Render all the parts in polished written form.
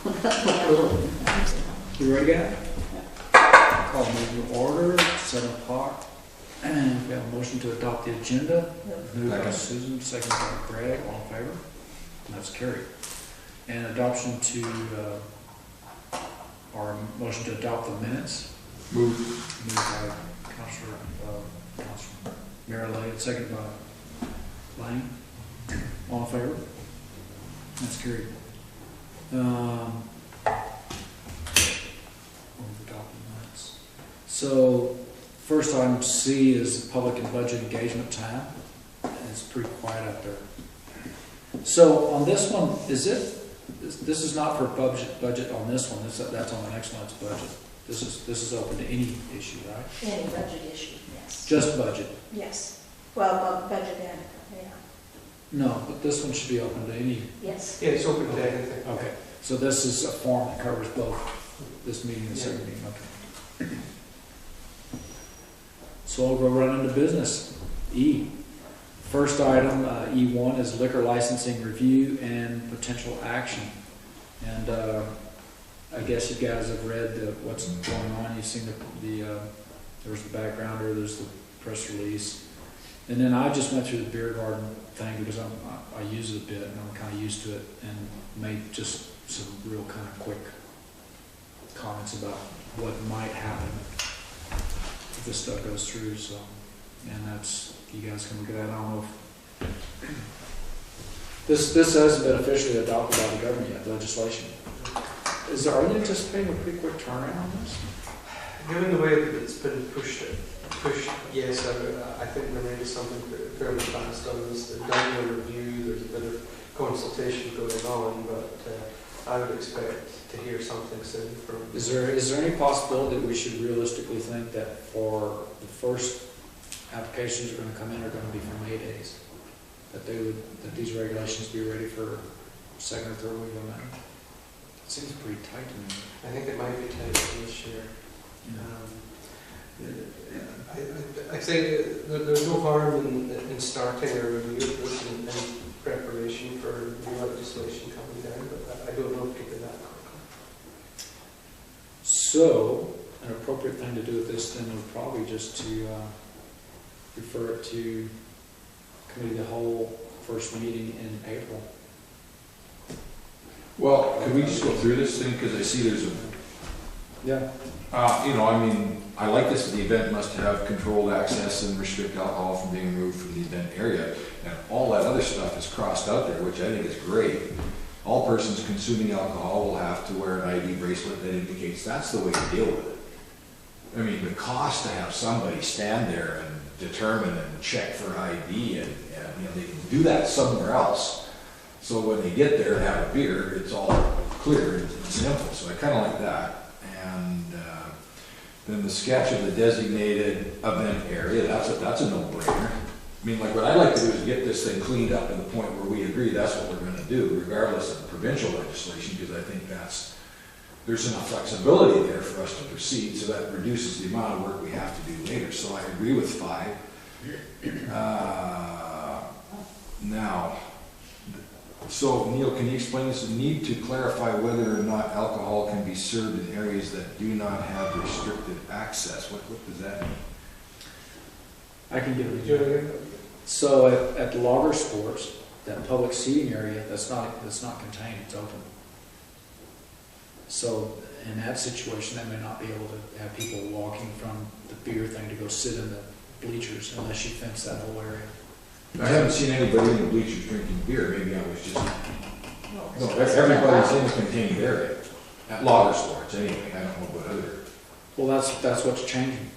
You ready, guys? Call meeting to order, 7 o'clock. And we have a motion to adopt the agenda. Moved by Susan, second by Greg, all in favor? And that's carried. And adoption to, or motion to adopt the minutes. Moved. Moved by Councilor Marilyn, second by Lane. All in favor? That's carried. So, first item C is public and budget engagement time. And it's pretty quiet out there. So on this one, this is not for budget on this one. That's on the next month's budget. This is open to any issue, right? Any budget issue, yes. Just budget. Yes. Well, budget and, yeah. No, but this one should be open to any. Yes. Yeah, it's open to anything. Okay. So this is a form that covers both this meeting and the second meeting. Okay. So I'll go right into business. E. First item, E1, is liquor licensing review and potential action. And I guess you guys have read what's going on. You've seen there's the backgrounder, there's the press release. And then I just went through the beer garden thing because I use it a bit and I'm kind of used to it, and made just some real kind of quick comments about what might happen if this stuff goes through. So, and that's, you guys can look at that. I don't know if this hasn't been officially adopted by the government yet, legislation. Are you anticipating a pretty quick turnaround on this? Given the way that it's been pushed, yes, I think there may be something fairly fast on this. They've done a review, there's a bit of consultation going on, but I would expect to hear something soon from. Is there any possibility that we should realistically think that for the first applications that are going to come in are going to be for May days? That these regulations be ready for second or third week of May? It seems pretty tight to me. I think it might be tight this year. I think there's no harm in starting a review of this in preparation for new legislation coming down, but I don't know if it'll be that quickly. So, an appropriate thing to do with this then would probably just to refer it to committee of the whole first meeting in April. Well, could we just go through this thing, because I see there's a, Yeah. I mean, I like this, the event must have controlled access and restrict alcohol from being removed from the event area, and all that other stuff is crossed out there, which I think is great. All persons consuming alcohol will have to wear an ID bracelet that indicates that's the way to deal with it. I mean, the cost to have somebody stand there and determine and check for ID, and they can do that somewhere else. So when they get there and have a beer, it's all clear and simple. So I kind of like that. And then the sketch of the designated event area, that's a no-brainer. I mean, like, what I'd like to do is get this thing cleaned up to the point where we agree that's what we're going to do, regardless of the provincial legislation, because I think there's enough flexibility there for us to proceed, so that reduces the amount of work we have to do later. So I agree with 5. Now, so Neil, can you explain this? The need to clarify whether or not alcohol can be served in areas that do not have restricted access. What does that mean? I can give it to you. So at the Logger Sports, that public seating area, that's not contained, it's open. So in that situation, they may not be able to have people walking from the beer thing to go sit in the bleachers unless you fence that whole area. I haven't seen anybody in the bleachers drinking beer. Maybe I was just... No, everybody's in the contained area. At Logger Sports, anyway. I don't know what other... Well, that's what's changing.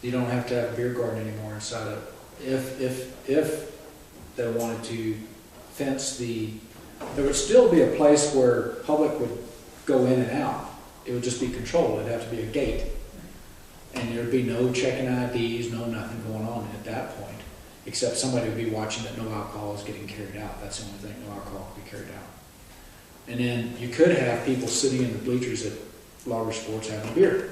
You don't have to have a beer garden anymore inside of it. If they wanted to fence there would still be a place where public would go in and out. It would just be controlled. It'd have to be a gate. And there'd be no checking IDs, no nothing going on at that point. Except somebody would be watching that no alcohol is getting carried out. That's the only thing, no alcohol can be carried out. And then you could have people sitting in the bleachers at Logger Sports having beer.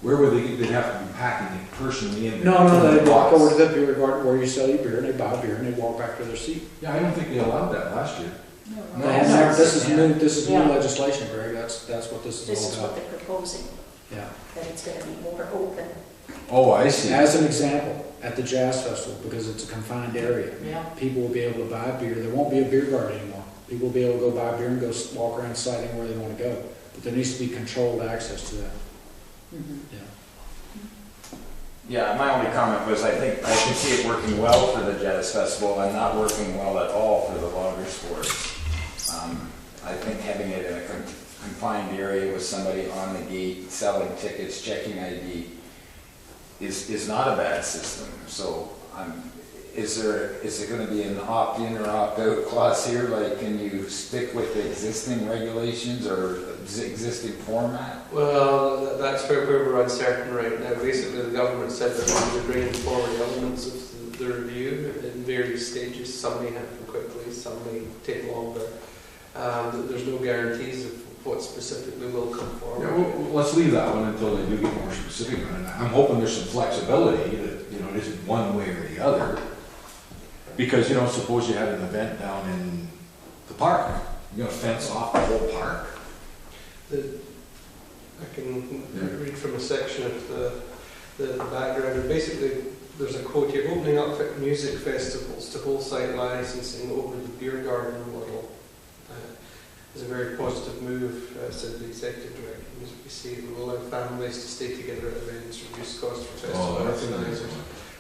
Where would they'd have to be packing it personally in? No, they walk over to the beer garden where you sell your beer, and they buy beer, and they walk back to their seat. Yeah, I don't think they allowed that last year. They have never, this is new, Yeah. legislation, Greg, that's what this This is is all what about. they're proposing, Yeah. that it's gonna be more open. Oh, I see. As an example, at the Jazz Festival, because it's a confined area, Yeah. people will be able to buy beer, there won't be a beer garden anymore. People will be able to go buy beer and go walk around citing where they wanna go, but there needs to be controlled access to that, Mhm. yeah. Yeah, my only comment was I think I can see it working well for the Jazz Festival and not working well at all for the logger sports. I think having it in a confined area with somebody on the gate selling tickets, checking ID is not a bad system. So is it going to be an opt-in or opt-out clause here? Like, can you stick with the existing regulations or existing format? Well, that's where we're uncertain right now. Basically, the government said they're going to bring forward elements of the review in various stages. Some may happen quickly, some may take longer. There's no guarantees of what specifically will come Yeah, forward. well, let's leave that one until they do get more specific on it. I'm hoping there's some flexibility that, you know, it isn't one way or the other. Because, you know, suppose you had an event down in the park, you're gonna fence off the whole park? I can read from a section of the background. Basically, there's a quote here: opening up music festivals to whole site licensing over the beer garden model is a very positive move, said the executive director of Music BC. It will allow families to stay together at events, reduce costs for festival organisers.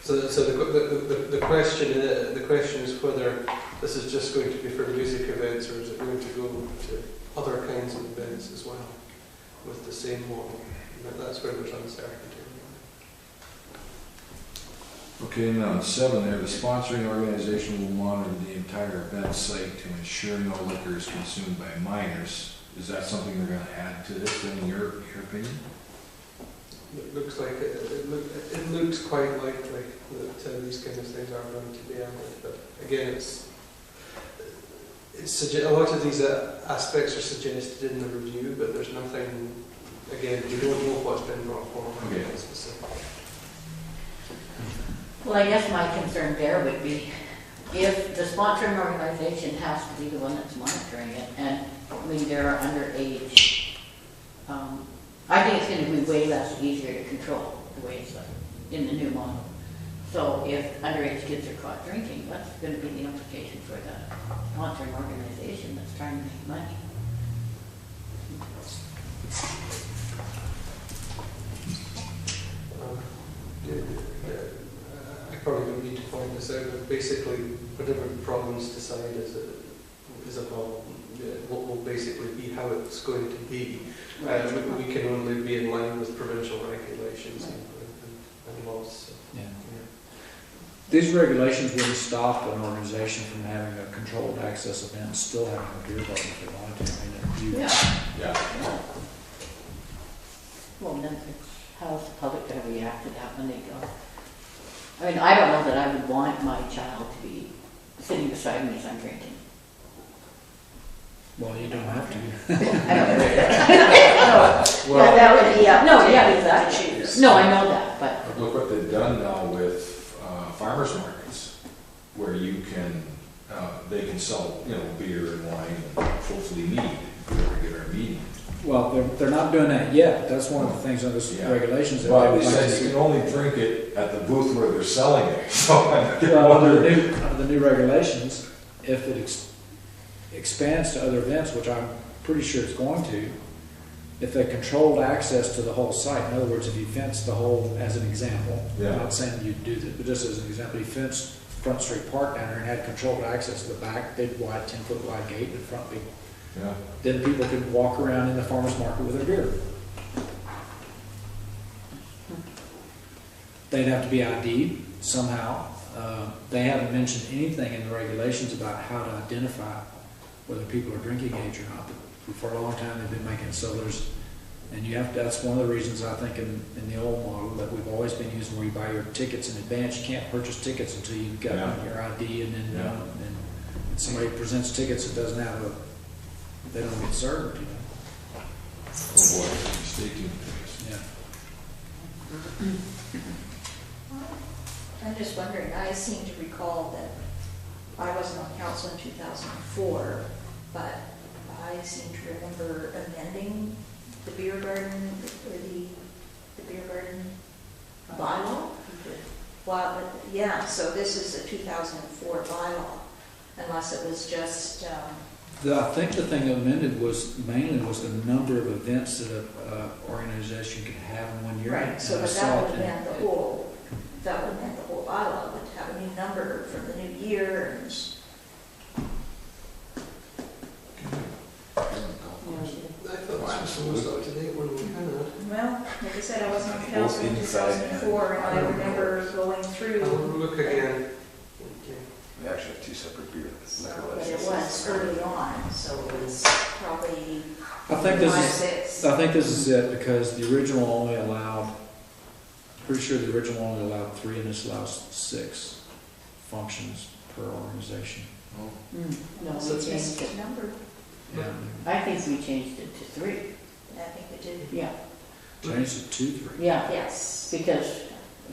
So the question is whether this is just going to be for music events, or is it going to go to other kinds of events as well with the same model? That's where there's uncertainty. Okay, now, 7 there, the sponsoring organization will monitor the entire event site to ensure no liquor is consumed by minors. Is that something they're gonna add to this, in your opinion? It looks like it looks quite likely that these kind of things are going to be added, but again, a lot of these aspects are suggested in the review, but there's nothing. Again, we don't know what's been brought forward. Okay. Specific. Well, I guess my concern there would be if the sponsoring organization has to be the one that's monitoring it, and I mean, there are underage, I think it's going to be way less easier to control the way it's in the new model. So if underage kids are caught drinking, what's going to be the implication for the sponsoring organization that's trying to make money? I probably don't need to point this out, but basically, whatever Province decide is a problem. What will basically be how it's going to be. We can only be in line with provincial regulations and laws. So, Yeah. yeah. These regulations wouldn't stop an organization from having a controlled access event and still having a beer garden if they wanted to. I mean, Yeah. Yeah. Well, then how's the public going to react to that when they go? I mean, I don't know that I would want my child to be sitting beside me as I'm drinking. well, you don't have to. I don't know. Yeah, that would be up No, to yeah, you to exactly. choose. No, I know that, but But look what they've done now with farmers markets, where you can, they can sell, you know, beer and wine and hopefully mead, if we ever get our meeting. Well, they're not doing that yet. That's one of the things under the Yeah. regulations that But they they would like to said you see. can only drink it at the booth where they're selling it, so I'm Well, under wondering. the new regulations, if it expands to other events, which I'm pretty sure it's going to, if they controlled access to the whole site, in other words, if you fenced the whole, as an example, Yeah. I'm not saying you'd do this, but just as an example, you fenced Front Street Park down there and had controlled access to the back, big wide, 10-foot wide gate in front of people. Yeah. Then people could walk around in the farmer's market with their beer. They'd have to be ID'd somehow. They haven't mentioned anything in the regulations about how to identify whether people are drinking age or not. But for a long time, they've been making it so there's, and you have to, that's one of the reasons I think in the old model that we've always been using, where you buy your tickets in advance. You can't purchase tickets until you've got Yeah. your ID, and then Yeah. and somebody presents tickets that doesn't have a, they don't get served, you know. Oh boy, stay tuned. Yeah. I'm just wondering, I seem to recall that I wasn't on council in 2004, but I seem to remember amending the beer garden, or the beer garden bylaw. Well, yeah, so this is a 2004 bylaw, unless it was just, I think the thing amended was mainly the number of events that a organization could have in one year. right, so And I but saw that it would have in- meant the whole, that would have meant the whole bylaw would have a new number for the new year, and I thought this was almost up to date when we had it. well, like I said, I wasn't on council in inside and 2004, and I remember going I'll through, look again. Okay. We actually have two separate beer so, liquor but it licenses. was early on, so it was probably I think this 5, is, 6. I think this is it, because the original only allowed, pretty sure the original only allowed 3, and this allows 6 functions per organization. No, So we it's changed just it. a number, Yeah, I think we changed it to 3. I think we did. Yeah, changed it to 3. yeah, Yes. because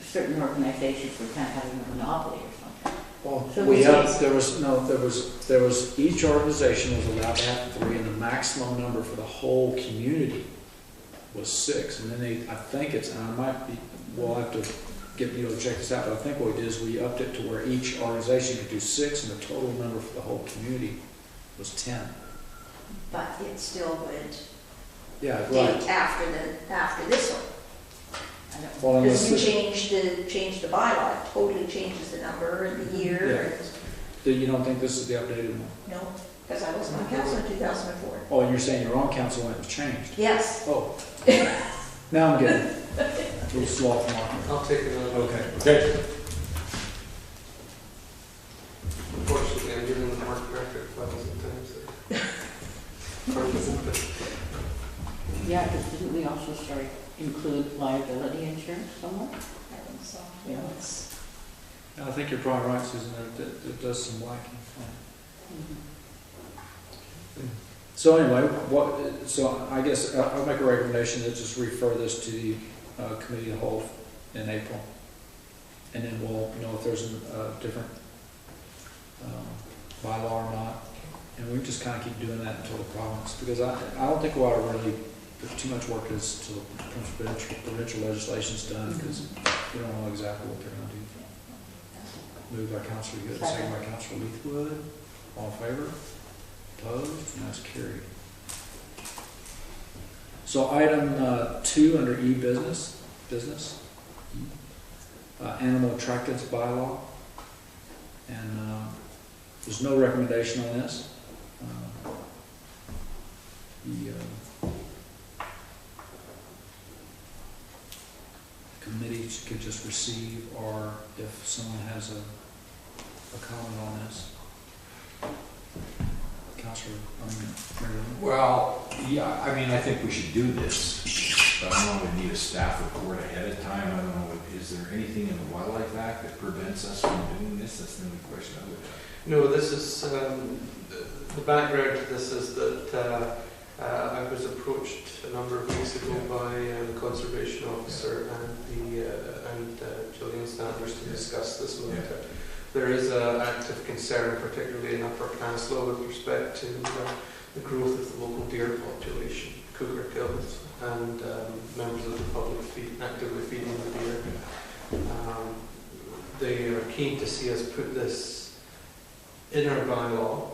certain organizations were kind of having a monopoly or something. Well, So we we had, changed- there was, each organization was allowed to have 3, and the maximum number for the whole community was 6. And then I think it's, and I might be, we'll have to get, check this out, but I think what we did is we upped it to where each organization could do 6, and the total number for the whole community was 10. But it still would Yeah, right. date after this one. I don't- Well, Because unless, you change the bylaw, it totally changes the number and the year, you don't think this is the updated one? and, no, because I wasn't on council in 2004. Oh, and you're saying you're on council when it was changed? Yes, Oh. Now I'm getting it. A little slow off mark. I'll take another. Okay. Okay. Unfortunately, I'm getting the mark record files at times. Yeah, because didn't we also start include liability insurance somewhere? I think so. Yeah. It's- I think you're probably right, Susan, it does some lacking. So anyway, so I guess I'll make a recommendation to just refer this to the committee of the whole in April. And then we'll know if there's a different bylaw or not. And we just kind of keep doing that until the province, because I don't think we ought to really put too much work into the provincial legislation's done, because we don't know exactly what they're going to do. Moved by Councilor Good, second by Councilor Leithwood. All in favor? Opposed? And that's carried. So item 2 under E business, animal attractants bylaw. And there's no recommendation on this. The committee could just receive, or if someone has a comment on this. Councilor, Marilyn? Well, yeah, I mean, I think we should do this, but I don't know, we need a staff report ahead of time. I don't know, is there anything in the Wildlife Act that prevents us from doing this? That's the only question I would have. No, this is, the background to this is that I was approached a number of weeks ago by the conservation officer and Gillian Sanders to discuss this matter. There is an active concern, particularly in Upper Kaslo, with respect to the growth of the local deer population, cougar kills, and members of the public actively feeding the deer. They are keen to see us put this in our bylaw,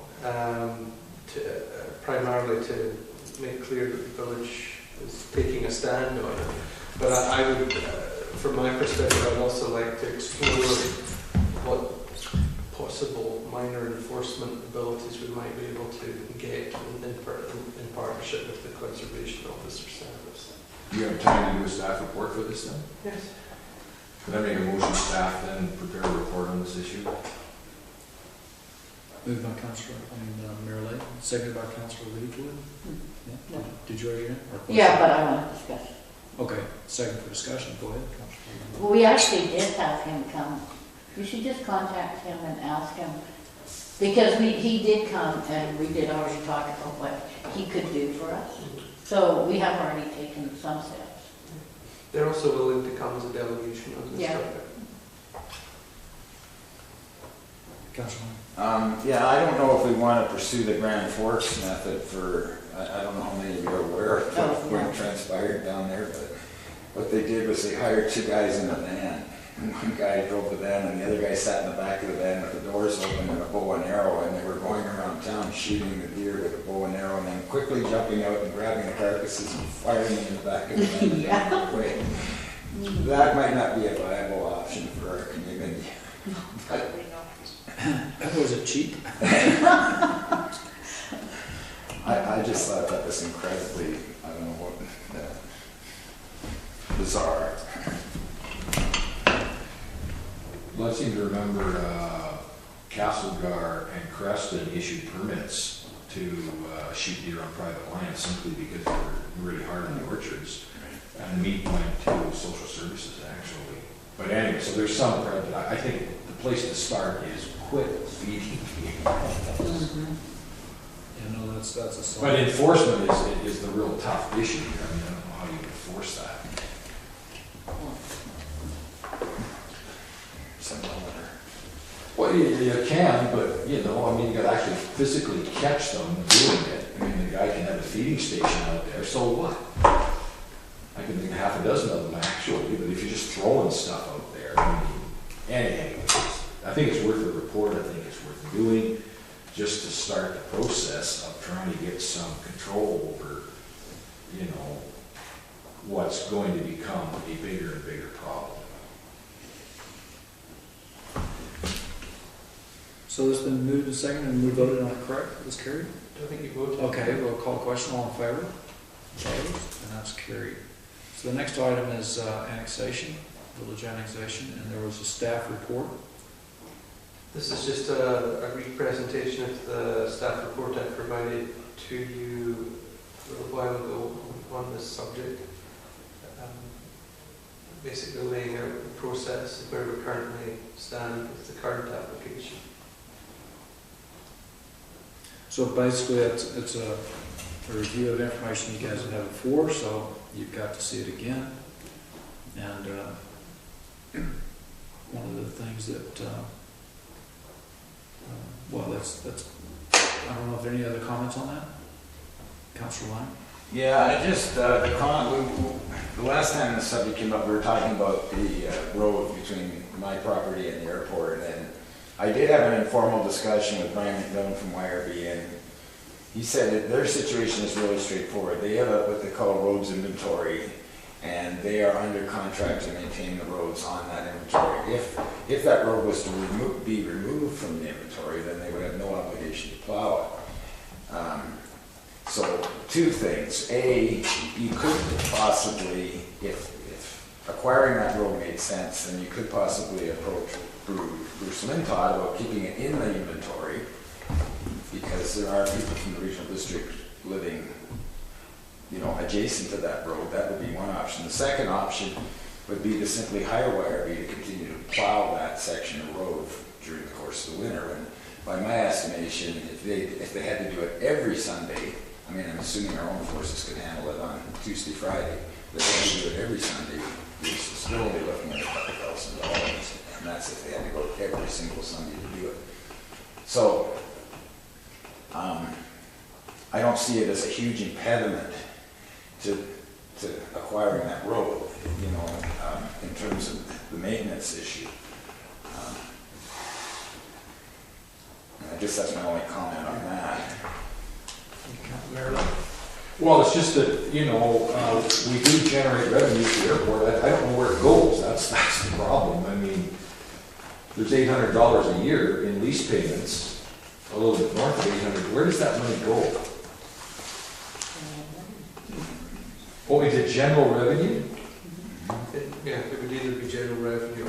primarily to make clear that the village is taking a stand on it. But I would, from my perspective, I'd also like to explore what possible minor enforcement abilities we might be able to get in partnership with the Conservation Officer Service. Do you have time to do a staff report for this then? Yes. Could I make a motion staff then prepare a report on this issue? Moved by Councilor, Marilyn, seconded by Councilor Leithwood. Yeah. No. Did you raise your hand? Or question? Yeah, but I want to discuss. Okay, second for discussion, go ahead, Councilor. Well, we actually did have him come. You should just contact him and ask him, because he did come and we did already talk about what he could do for us. So we have already taken some steps. They're also willing to come as a delegation on this Yeah. topic. Councilor. Yeah, I don't know if we want to pursue the Grand Forks method for, I don't know how many of you are aware of what transpired down there, but what they did was they hired 2 guys in a van. And one guy drove the van and the other guy sat in the back of the van with the doors open and a bow and arrow, and they were going around town shooting the deer with a bow and arrow and then quickly jumping out and grabbing the carcasses and firing them in the back of the van. Yeah. Wait, that might not be a viable option for our community. Was it cheap? I just thought that was incredibly, I don't know what, bizarre. Well, I seem to remember Castlegar and Creston issued permits to shoot deer on private land simply because they were really hard on the orchards. And meat went to social services, actually. But anyway, so there's some, but I think the place to start is quit feeding people. You know, that's a solid. But enforcement is the real tough issue here. I mean, I don't know how you enforce that. Well, you can, but, you know, I mean, you gotta actually physically catch them doing it. I mean, the guy can have a feeding station out there, so what? I can think of half a dozen of them actually, but if you're just throwing stuff out there, I mean, anyway, I think it's worth a report, I think it's worth doing, just to start the process of trying to get some control over, you know, what's going to become a bigger and bigger problem. So it's been moved and seconded, and we voted on it, correct? It's carried? I think you voted. Okay, we'll call a question, all in favor? Opposed? And that's carried. So the next item is annexation, village annexation, and there was a staff report. This is just a representation of the staff report I provided to you a little while ago on this subject. Basically laying out the process of where we currently stand with the current application. So basically, it's a review of information you guys have had before, so you've got to see it again. And one of the things that, well, that's, I don't know if there are any other comments on that? Councilor Lyon? Yeah, I just, the last time this subject came up, we were talking about the road between my property and the airport, and I did have an informal discussion with Brian McMillan from YRB, and he said that their situation is really straightforward. They have what they call roads inventory, and they are under contract to maintain the roads on that inventory. If that road was to be removed from the inventory, then they would have no obligation to plow it. So 2 things. A, you could possibly, if acquiring that road made sense, then you could possibly approach Bruce Lintodd about keeping it in the inventory, because there are people from the regional district living, you know, adjacent to that road. That would be one option. The second option would be to simply hire YRB to continue to plow that section of road during the course of the winter. And by my estimation, if they had to do it every Sunday, I mean, I'm assuming our own forces could handle it on Tuesday, Friday, but if they had to do it every Sunday, you're still only looking at $1,000, and that's if they had to go every single Sunday to do it. So, I don't see it as a huge impediment to acquiring that road, you know, in terms of the maintenance issue. I guess that's my only comment on that. Well, it's just that, you know, we do generate revenue for the airport. I don't know where it goes. That's the problem. I mean, there's $800 a year in lease payments, a little bit north of 800. Where does that money go? Oh, is it general revenue? Yeah, it would either be general revenue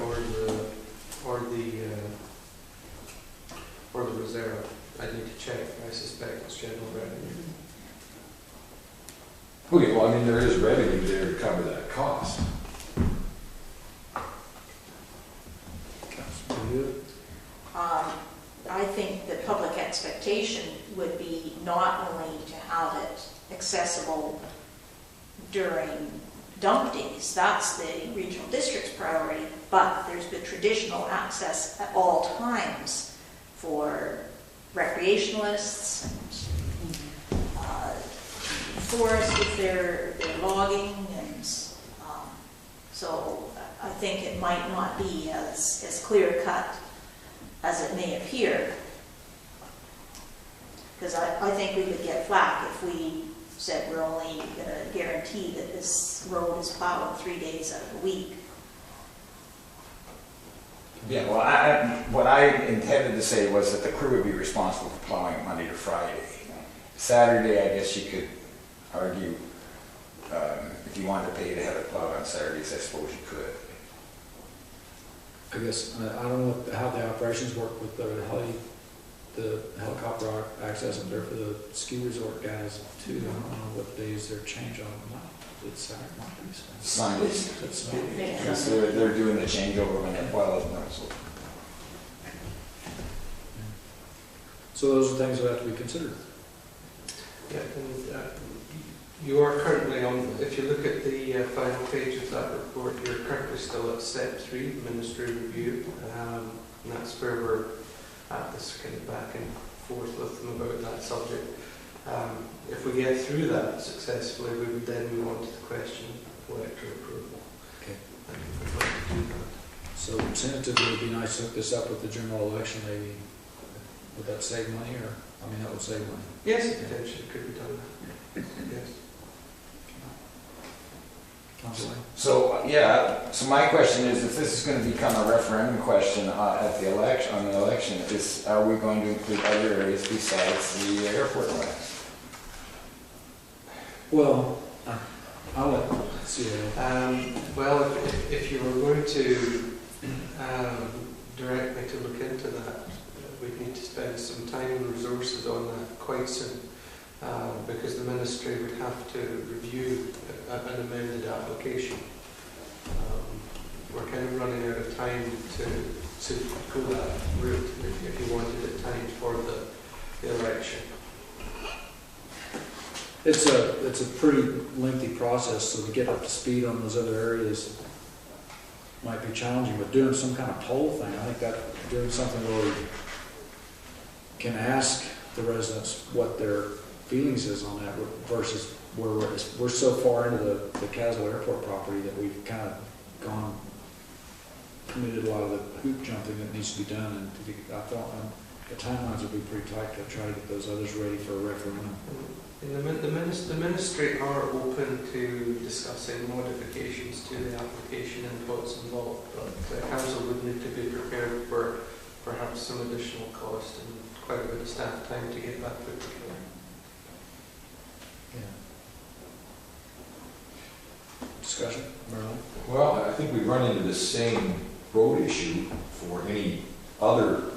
or the reserve. I need to check. I suspect it's general revenue. Okay, well, I mean, there is revenue there to cover that cost. I think the public expectation would be not only to have it accessible during dump days, that's the regional district's priority, but there's the traditional access at all times for recreationalists, forest if they're logging, and so I think it might not be as clear cut as it may appear. Because I think we would get flack if we said we're only going to guarantee that this road is plowed 3 days out of the week. Yeah, well, what I intended to say was that the crew would be responsible for plowing Monday to Friday. Saturday, I guess you could argue, if you wanted to pay to have it plowed on Saturdays, I suppose you could. I guess, I don't know how the operations work with the helicopter access up there for the ski resort guys too. I don't know what days they're change on. It's Saturday, Sundays. That's Sunday. Because they're doing the changeover when they're plowed. So those are things that have to be considered. Yeah, and you are currently on, if you look at the final page of that report, you're currently still at step 3, ministry review, and that's where we're at this kind of back and forth with them about that subject. If we get through that successfully, we would then move on to the question of electoral approval. Okay. And we'd like to do that. So tentatively, it'd be nice to hook this up with the general election, maybe. Would that save money, or, I mean, that would save money. Yes, potentially could be done. Yes. Councilor? So, yeah, so my question is, if this is going to become a referendum question at the election, on the election, are we going to include other areas besides the airport lands? Well, I'll let see. Well, if you were going to direct me to look into that, we'd need to spend some time and resources on that quite soon, because the ministry would have to review an amended application. We're kind of running out of time to go that route if you wanted it timed for the election. It's a pretty lengthy process, so to get up to speed on those other areas might be challenging, but doing some kind of poll thing, I think that doing something where we can ask the residents what their feelings is on that versus where we're so far into the Kaslo Airport property that we've kind of committed a lot of the hoop jumping that needs to be done, and I thought the timelines would be pretty tight to try to get those others ready for a referendum. And the ministry are open to discussing modifications to the application and what's involved, but the council would need to be prepared for perhaps some additional cost and quite a bit of staff time to get that put together. Yeah. Discussion, Marilyn? Well, I think we run into the same road issue for any other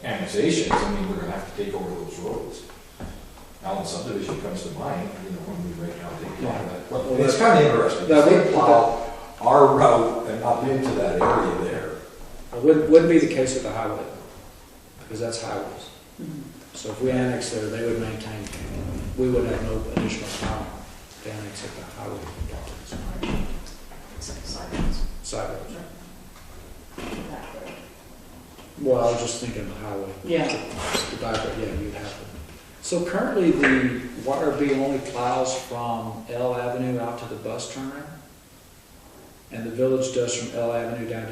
annexations. I mean, we're gonna have to take over those roads. Allen subdivision comes to mind, when we right now take care of that. But it's kind of interesting, That they would- plow our route and up into that area there. It wouldn't be the case with the highway, because that's highways. So if we annex there, they would maintain, we would have no additional power to annex at the highway properties. Side roads. Well, I was just thinking the highway. Yeah. The back, yeah, you'd have to. So currently, the YRB only plows from L Avenue out to the bus turnaround? And the village does from L Avenue down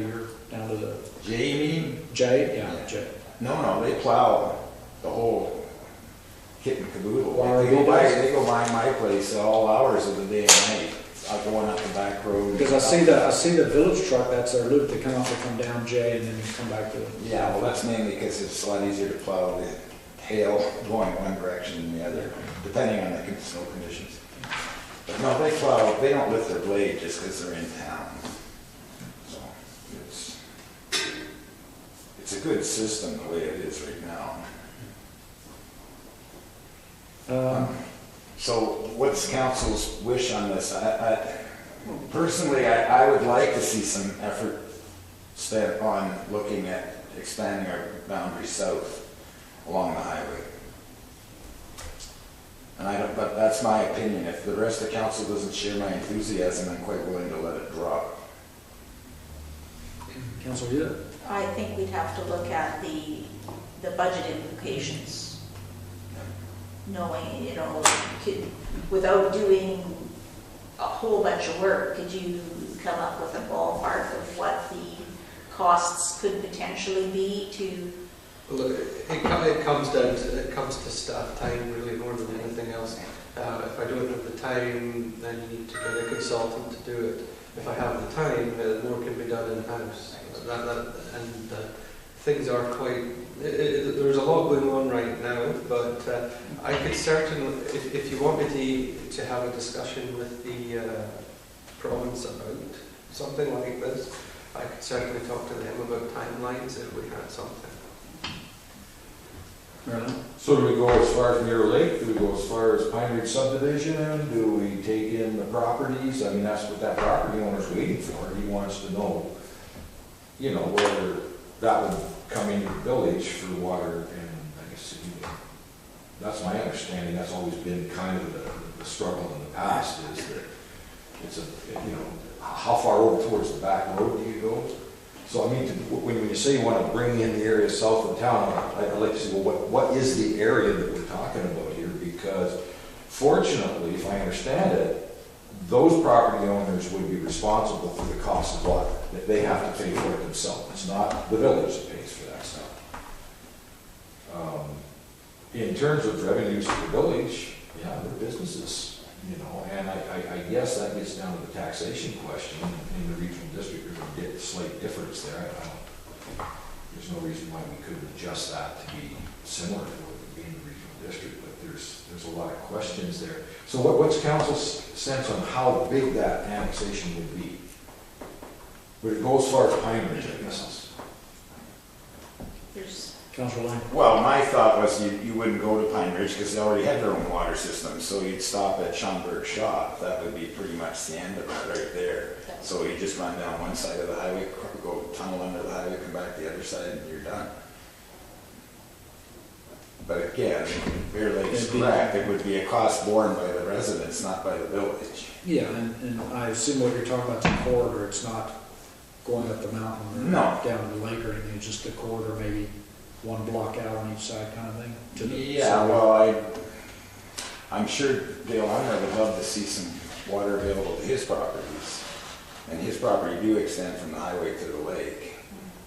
to the Jay, you mean? J? Yeah, J. No, they plow the whole kit and caboodle. Why They go by my place at all hours of the day and night. I'm going up the back road. Because I see the village truck, that's their loop, they come off and come down J and then come back to. Yeah, well, that's mainly because it's a lot easier to plow the hail going one direction than the other, depending on the snow conditions. But no, they plow, they don't lift their blade just because they're in town. So it's a good system the way it is right now. So what's council's wish on this? Personally, I would like to see some effort spent on looking at expanding our boundary south along the highway. But that's my opinion. If the rest of the council doesn't share my enthusiasm, I'm quite willing to let it drop. Councilor Hill? I think we'd have to look at the budget implications. Knowing, without doing a whole bunch of work, could you come up with a ballpark of what the costs could potentially be to? Well, look, it comes to staff time really more than anything else. If I don't have the time, then you need to get a consultant to do it. If I have the time, more can be done in-house. Things are quite, there's a lot going on right now, but I could certainly, if you want me to have a discussion with the province about something like this, I could certainly talk to them about timelines if we had something. Marilyn? So do we go as far as Mirror Lake? Do we go as far as Pine Ridge subdivision? Do we take in the properties? I mean, that's what that property owner's waiting for. He wants to know, whether that would come into the village for water, and I guess, that's my understanding. That's always been kind of the struggle in the past, is that it's how far over towards the back road do you go? So, I mean, when you say you want to bring in the area south of town, I'd like to see, well, what is the area that we're talking about here? Because fortunately, if I understand it, those property owners would be responsible for the cost of water. That they have to pay for it themselves. It's not the village that pays for that stuff. In terms of revenues for the village, yeah, they're businesses. And I guess that gets down to the taxation question. In the regional district, there's a slight difference there. There's no reason why we couldn't adjust that to be similar to what would be in the regional district, but there's a lot of questions there. So what's council's sense on how big that annexation would be? Would it go as far as Pine Ridge, I guess? Councilor Lang? Well, my thought was you wouldn't go to Pine Ridge because they already had their own water system, so you'd stop at Schomburg Shop. That would be pretty much the end of it right there. So you just run down one side of the highway, go tunnel under the highway, come back the other side, and you're done. But again, Bear Lake's correct, it would be a cost borne by the residents, not by the village. Yeah, and I assume what you're talking about is a corridor. It's not going up the mountain or No. down the lake or anything. It's just a corridor, maybe one block out on each side kind of thing? Yeah, well, I'm sure Dale Hunter would love to see some water available to his properties. And his property do extend from the highway to the lake.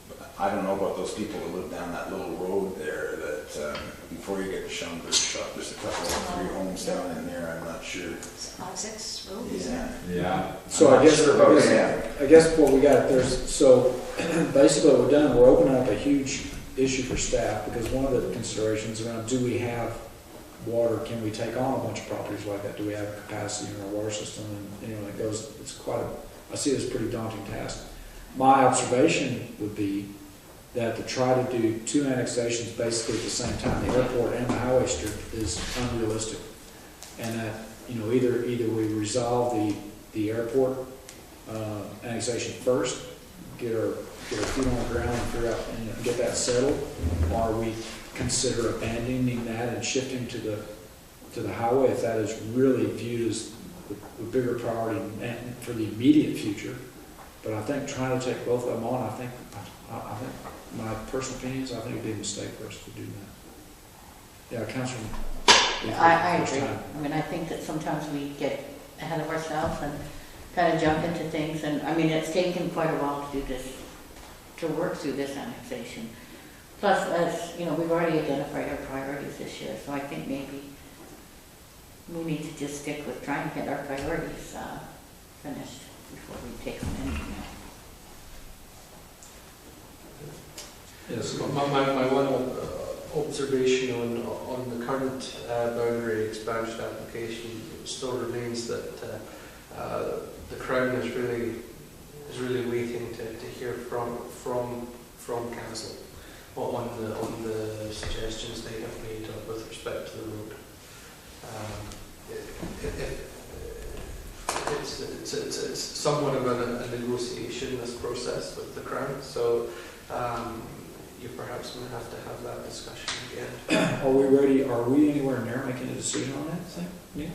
But I don't know about those people who live down that little road there that, before you get to Schomburg Shop, there's a couple of 3 homes down in there, I'm not sure. 6 road, Yeah. So I'm not sure about that. I guess what we got, so basically what we're doing, we're opening up a huge issue for staff, because one of the considerations around, do we have water, can we take on a bunch of properties like that, do we have capacity in our water system, and it goes, it's quite I see it as a pretty daunting task. My observation would be that to try to do 2 annexations basically at the same time, the airport and the highway strip, is unrealistic. And that, either we resolve the airport annexation first, get our feet on the ground and figure out and get that settled, or we consider abandoning that and shifting to the highway if that is really viewed as the bigger priority and for the immediate future. But I think trying to take both of them on, I think my personal opinions, I think it'd be a mistake for us to do that. Yeah, Councilor. I agree. I mean, I think that sometimes we get ahead of ourselves and kind of jump into things, and I mean, it's taken quite a while to do this, to work through this annexation. Plus, as we've already identified our priorities this year, so I think maybe we need to just stick with trying to get our priorities finished before we take on anything else. Yes. My one observation on the current boundary expansion application still remains that the Crown is really waiting to hear from Council on the suggestions they have made with respect to the road. It's somewhat of a negotiation, this process with the Crown, so you perhaps going to have that discussion again. Are we ready? Are we anywhere near making a decision on that thing? Yeah.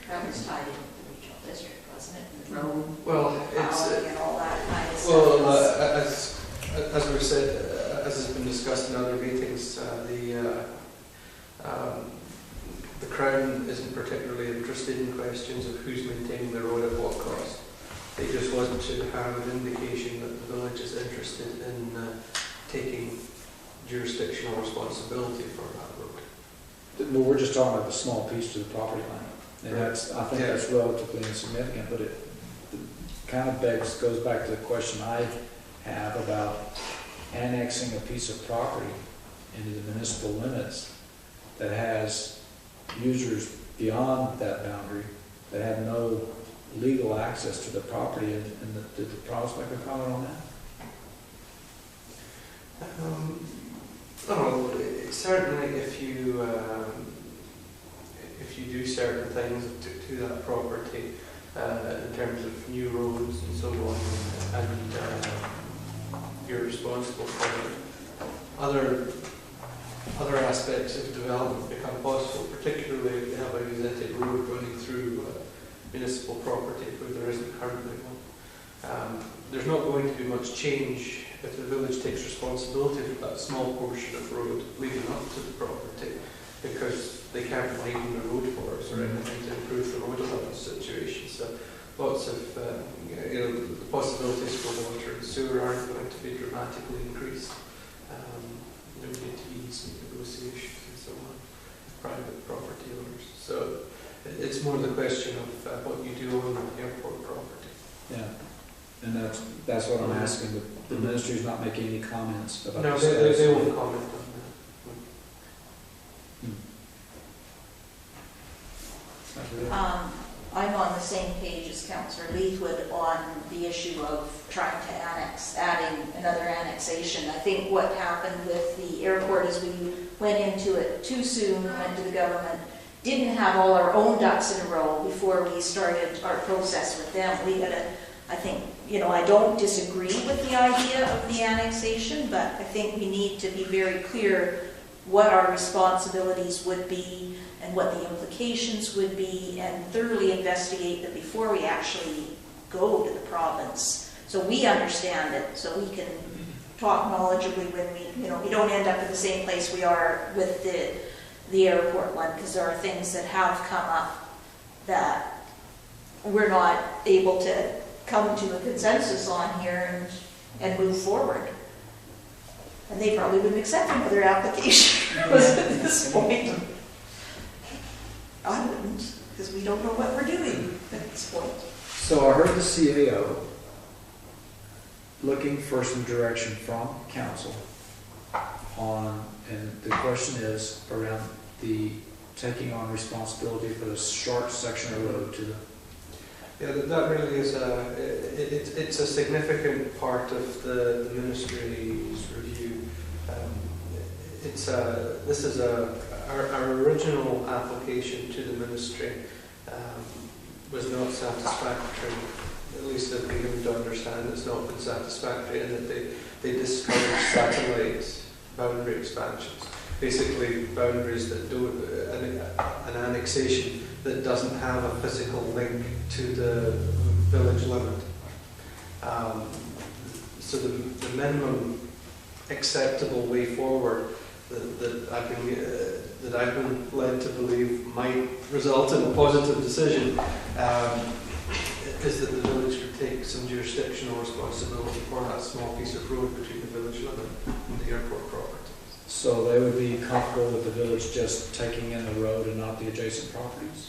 That was tied into the regional district, wasn't it? road Well, plowing and all that kind of well, stuff. as we've said, as has been discussed in other meetings, the Crown isn't particularly interested in questions of who's maintaining the road at what cost. They just want to have an indication that the village is interested in taking jurisdictional responsibility for that road. But we're just talking about the small piece to the property line. And Right. that's, I think Yeah. that's relatively insignificant, but it kind of goes back to the question I have about annexing a piece of property into the municipal limits that has users beyond that boundary that have no legal access to the property, and did the prospect make a comment on that? Oh, certainly if you do certain things to that property, in terms of new roads and so on, and you're responsible for it. Other aspects of development become possible, particularly if you have a gazetted road running through municipal property where there isn't currently one. There's not going to be much change if the village takes responsibility for that small portion of road leading up to the property, because they can't widen the road for us or anything to improve the road allowance situation. So lots of, the possibilities for water and sewer aren't going to be dramatically increased. There need to be some negotiations and so on with private property owners. So it's more the question of what you do on the airport property. Yeah, and that's what I'm asking. The ministry's not making any comments about No, this. they won't comment on I'm on the same page as Councillor Leithwood on the issue of trying to adding another annexation. I think what happened with the airport is we went into it too soon, went to the government, didn't have all our own ducks in a row before we started our process with them. I think, I don't disagree with the idea of the annexation, but I think we need to be very clear what our responsibilities would be and what the implications would be, and thoroughly investigate them before we actually go to the province. So we understand it, so we can talk knowledgeably when we don't end up in the same place we are with the airport one, because there are things that have come up that we're not able to come to a consensus on here and move forward. And they probably wouldn't accept another application at this point. I wouldn't, because we don't know what we're doing at this point. So I heard the CAO looking for some direction from council on, and the question is around the taking on responsibility for the short section of road to the. Yeah, that really is it's a significant part of the ministry's review. This is our original application to the ministry was not satisfactory. At least that we came to understand it's not been satisfactory, and that they discourage satellite boundary expansions. Basically, boundaries that do an annexation that doesn't have a physical link to the village limit. So the minimum acceptable way forward that I've been led to believe might result in a positive decision is that the village could take some jurisdictional responsibility for that small piece of road between the village limit and the airport property. So they would be comfortable with the village just taking in the road and not the adjacent properties?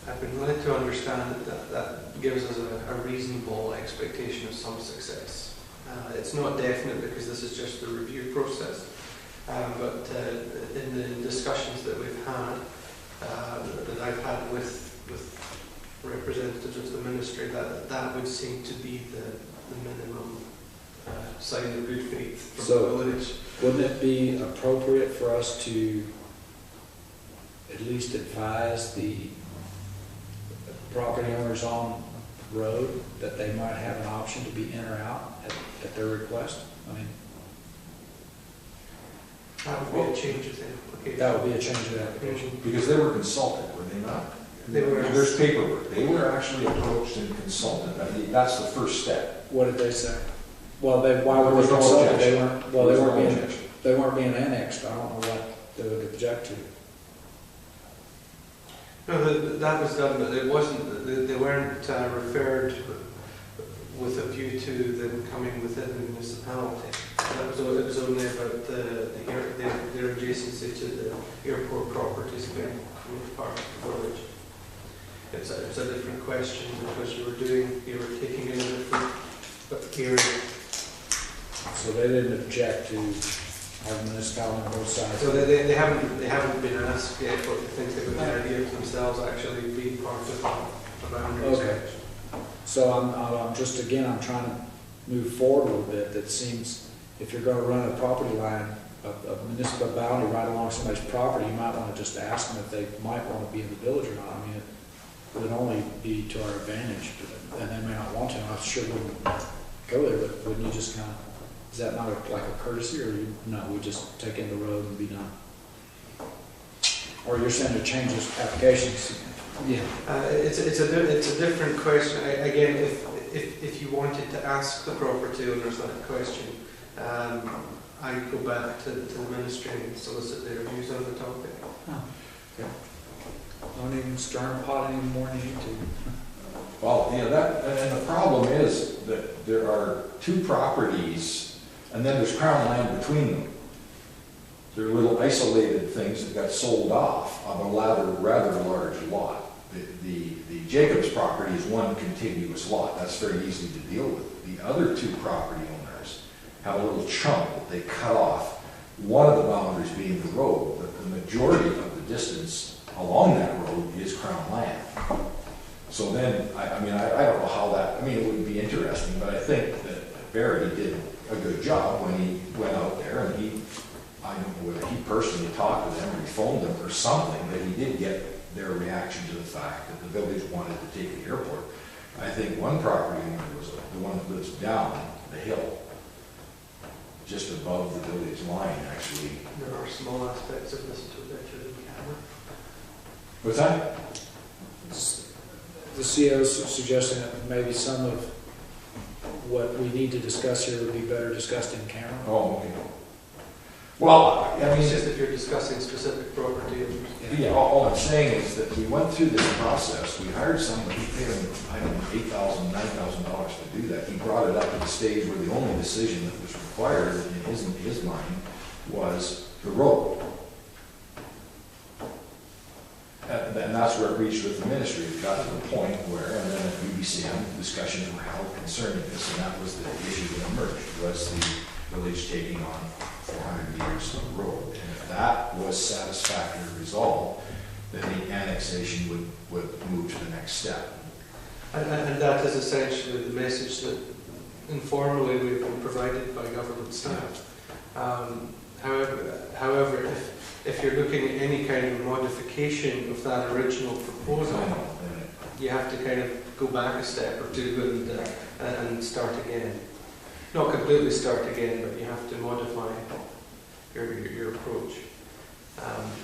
I've been led to understand that gives us a reasonable expectation of some success. It's not definite because this is just the review process, but in the discussions that we've had, that I've had with representatives of the ministry, that would seem to be the minimum sign of good faith from the village. Wouldn't it be appropriate for us to at least advise the property owners on the road that they might have an option to be in or out at their request? I mean, That would be a change of the application. that would be a change of the application. Because they were consulted, were they not? They were. There's paperwork. They were actually approached and consulted. I mean, that's the first step. What did they say? Well, why There were was they no consulted? They objection. weren't, well, they There was weren't no being, objection. they weren't being annexed. I don't know what they would object to. No, that was done, but it wasn't, they weren't referred with a view to them coming within the municipality. That was, it was only about their adjacency to the airport properties being part of the village. It's a different question because you were taking in a different area. So they didn't object to our municipality on both sides. So they haven't been asked yet what they think about the idea of themselves actually being part of a boundary Okay. section. So I'm just, again, I'm trying to move forward a little bit. That seems, if you're gonna run a property line, a municipal boundary right along somebody's property, you might wanna just ask them if they might wanna be in the village or not. I mean, it would only be to our advantage, and they may not want to. I sure wouldn't go there, but wouldn't you just kind of, is that not like a courtesy, or no, we just take in the road and be done? Or you're saying to change this applications? Yeah. It's a different question. Again, if you wanted to ask the property owners that question, I'd go back to the ministry and solicit their views on the topic. Oh, okay. Don't even stir and pot any more than you need to. Well, yeah, and the problem is that there are two properties, and then there's crown land between them. They're little isolated things that got sold off on a rather large lot. The Jacobs property is one contiguous lot. That's very easy to deal with. The other two property owners have a little chunk that they cut off, one of the boundaries being the road, but the majority of the distance along that road is crown land. So then, I don't know how that, it would be interesting, but I think that Barry did a good job when he went out there, and I don't know whether he personally talked to them or he phoned them or something, but he did get their reaction to the fact that the village wanted to take the airport. I think one property owner was the one that lives down the hill, just above the village line, actually. There are small aspects of this to that you didn't cover. What's that? The CO's suggesting that maybe some of what we need to discuss here would be better discussed in camera. Oh, okay. Well, It's just if you're discussing specific property. yeah, all I'm saying is that we went through this process, we hired somebody, paid him, I don't know, $8,000, $9,000 to do that. He brought it up to the stage where the only decision that was required in his mind was the road. And that's where it reached with the ministry. It got to the point where, and then at UBCM, discussions were held concerning this, and that was the issue that emerged, was the village taking on 400 meters of road. And if that was satisfactorily resolved, then the annexation would move to the next step. And that is essentially the message that informally we've been provided by government staff. However, if you're looking at any kind of modification of that original proposal, you have to kind of go back a step or two and start again. Not completely start again, but you have to modify your approach.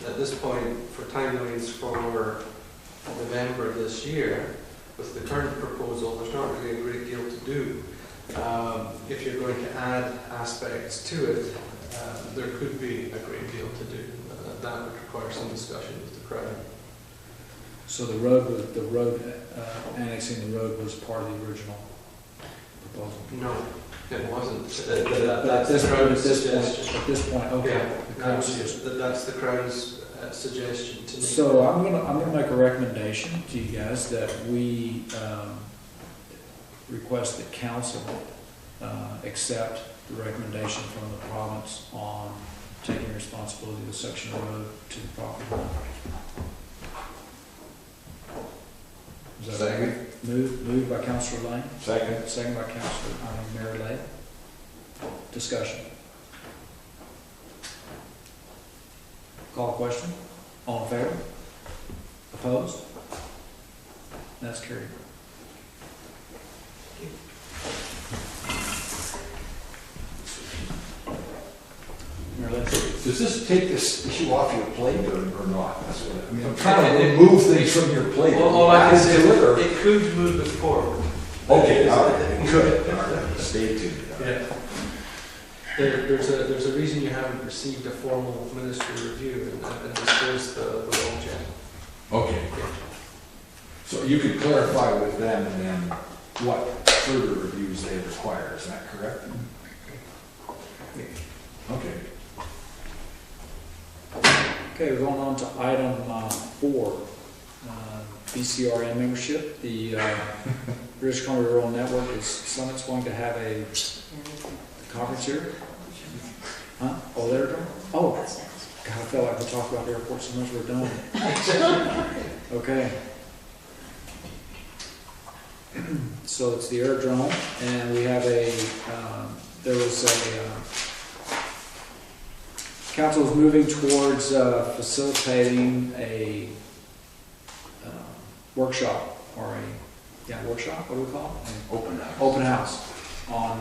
At this point, for timelines for November this year, with the current proposal, there's not really a great deal to do. If you're going to add aspects to it, there could be a great deal to do. That would require some discussion with the Crown. So annexing the road was part of the original proposal? No, it wasn't. But That's the Crown's suggestion. At this point, okay. Yeah, The Crown's suggestion. that's the Crown's suggestion to me. So I'm gonna make a recommendation to you guys that we request that council accept the recommendation from the province on taking responsibility of the section of road to the property owner. Is that Second. Moved by Councilor Lane, Second. second by Councilor Mary Lay. Discussion. Call a question. All in favor? Opposed? That's carried. Mary Lay? Does this take this issue off your plate or not? That's what, I mean, I'm trying to remove things from your plate. Well, all I can say is Or- it could move it forward. Okay, all right, good, all right, stay tuned. Yeah. There's a reason you haven't received a formal ministry review, and this goes the role, Jen. Okay. So you could clarify with them and then what further reviews they require, is that correct? Okay. Okay, we're going on to item 4, BCRN membership. The British Columbia Rural Network is, Summit's going to have a conference here. Huh? Oh, they're done? Oh, That's next. God, I felt like we talked about airport so much we're done. Okay. So it's the aerodrome, and we have there was a, council is moving towards facilitating a workshop, or workshop, what do we call it? Open house. Open house on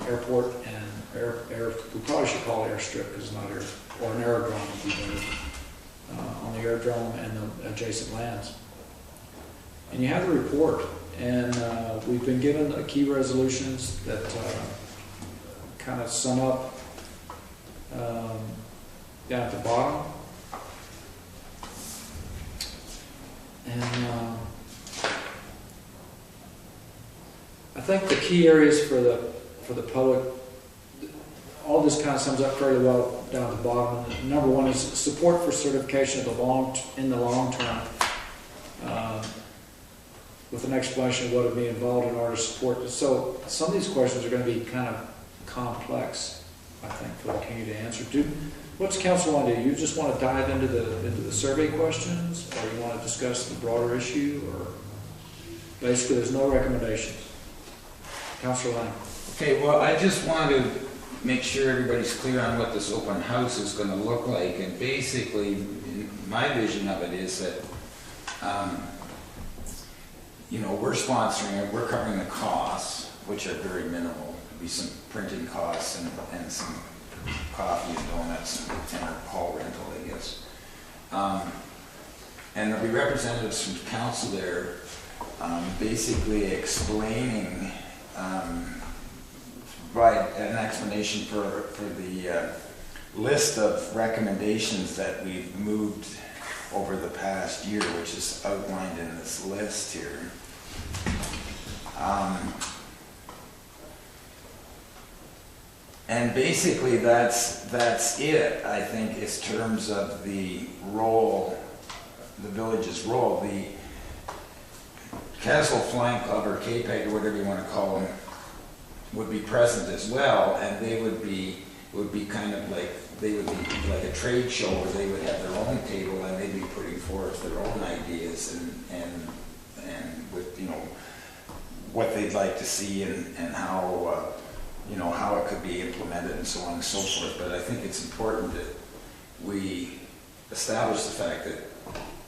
airport and air, we probably should call it airstrip because it's not air, or an aerodrome would be better, on the aerodrome and the adjacent lands. And you have the report, and we've been given key resolutions that kind of sum up down at the bottom. And I think the key areas for the public, all this kind of sums up fairly well down at the bottom. Number 1 is support for certification in the long term, with an explanation of what would be involved in order to support this. So some of these questions are going to be kind of complex, I think, for the community to answer. What's council want to do? You just want to dive into the survey questions, or you want to discuss the broader issue, or basically there's no recommendations? Councilor Lang. Okay, well, I just want to make sure everybody's clear on what this open house is going to look like. And basically, my vision of it is that, we're sponsoring it, we're covering the costs, which are very minimal. There'll be some printing costs and some coffee and donuts and a hall rental, I guess. And there'll be representatives from council there, basically explaining, provide an explanation for the list of recommendations that we've moved over the past year, which is outlined in this list here. And basically that's it, I think, in terms of the role, the village's role. The Castle Flying Club, or KPEG, or whatever you want to call them, would be present as well, and they would be kind of like, they would be like a trade show where they would have their own table and they'd be putting forth their own ideas and with, what they'd like to see and how, how it could be implemented and so on and so forth. But I think it's important that we establish the fact that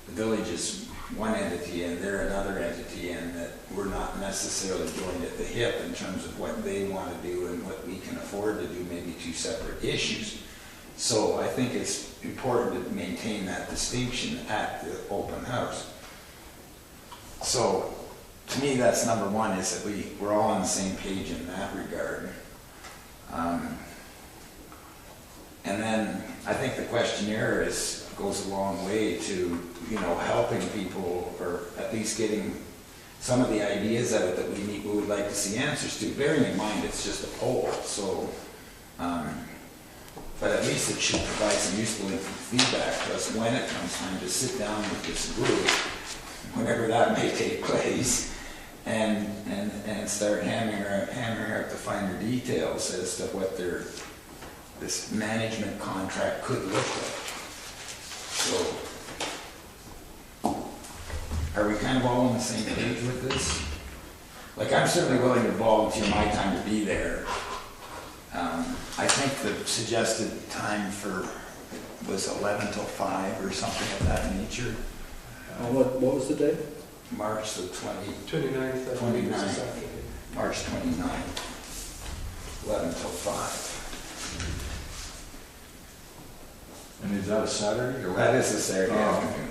the village is one entity and they're another entity, and that we're not necessarily joined at the hip in terms of what they want to do and what we can afford to do, maybe 2 separate issues. So I think it's important to maintain that distinction at the open house. So to me, that's number 1, is that we're all on the same page in that regard. And then I think the questionnaire goes a long way to, helping people, or at least getting some of the ideas out of it that we would like to see answers to. Bearing in mind it's just a poll, so, but at least it should provide some useful feedback to us when it comes time to sit down with this group, whenever that may take place, and start hammering out the finer details as to what this management contract could look like. So, are we kind of all on the same page with this? Like, I'm certainly willing to volunteer my time to be there. I think the suggested time was 11 till 5 or something of that nature. What was the date? March the 29th. 29th. March 29th, 11 till 5. And is that a Saturday or what? That is a Saturday Oh. afternoon.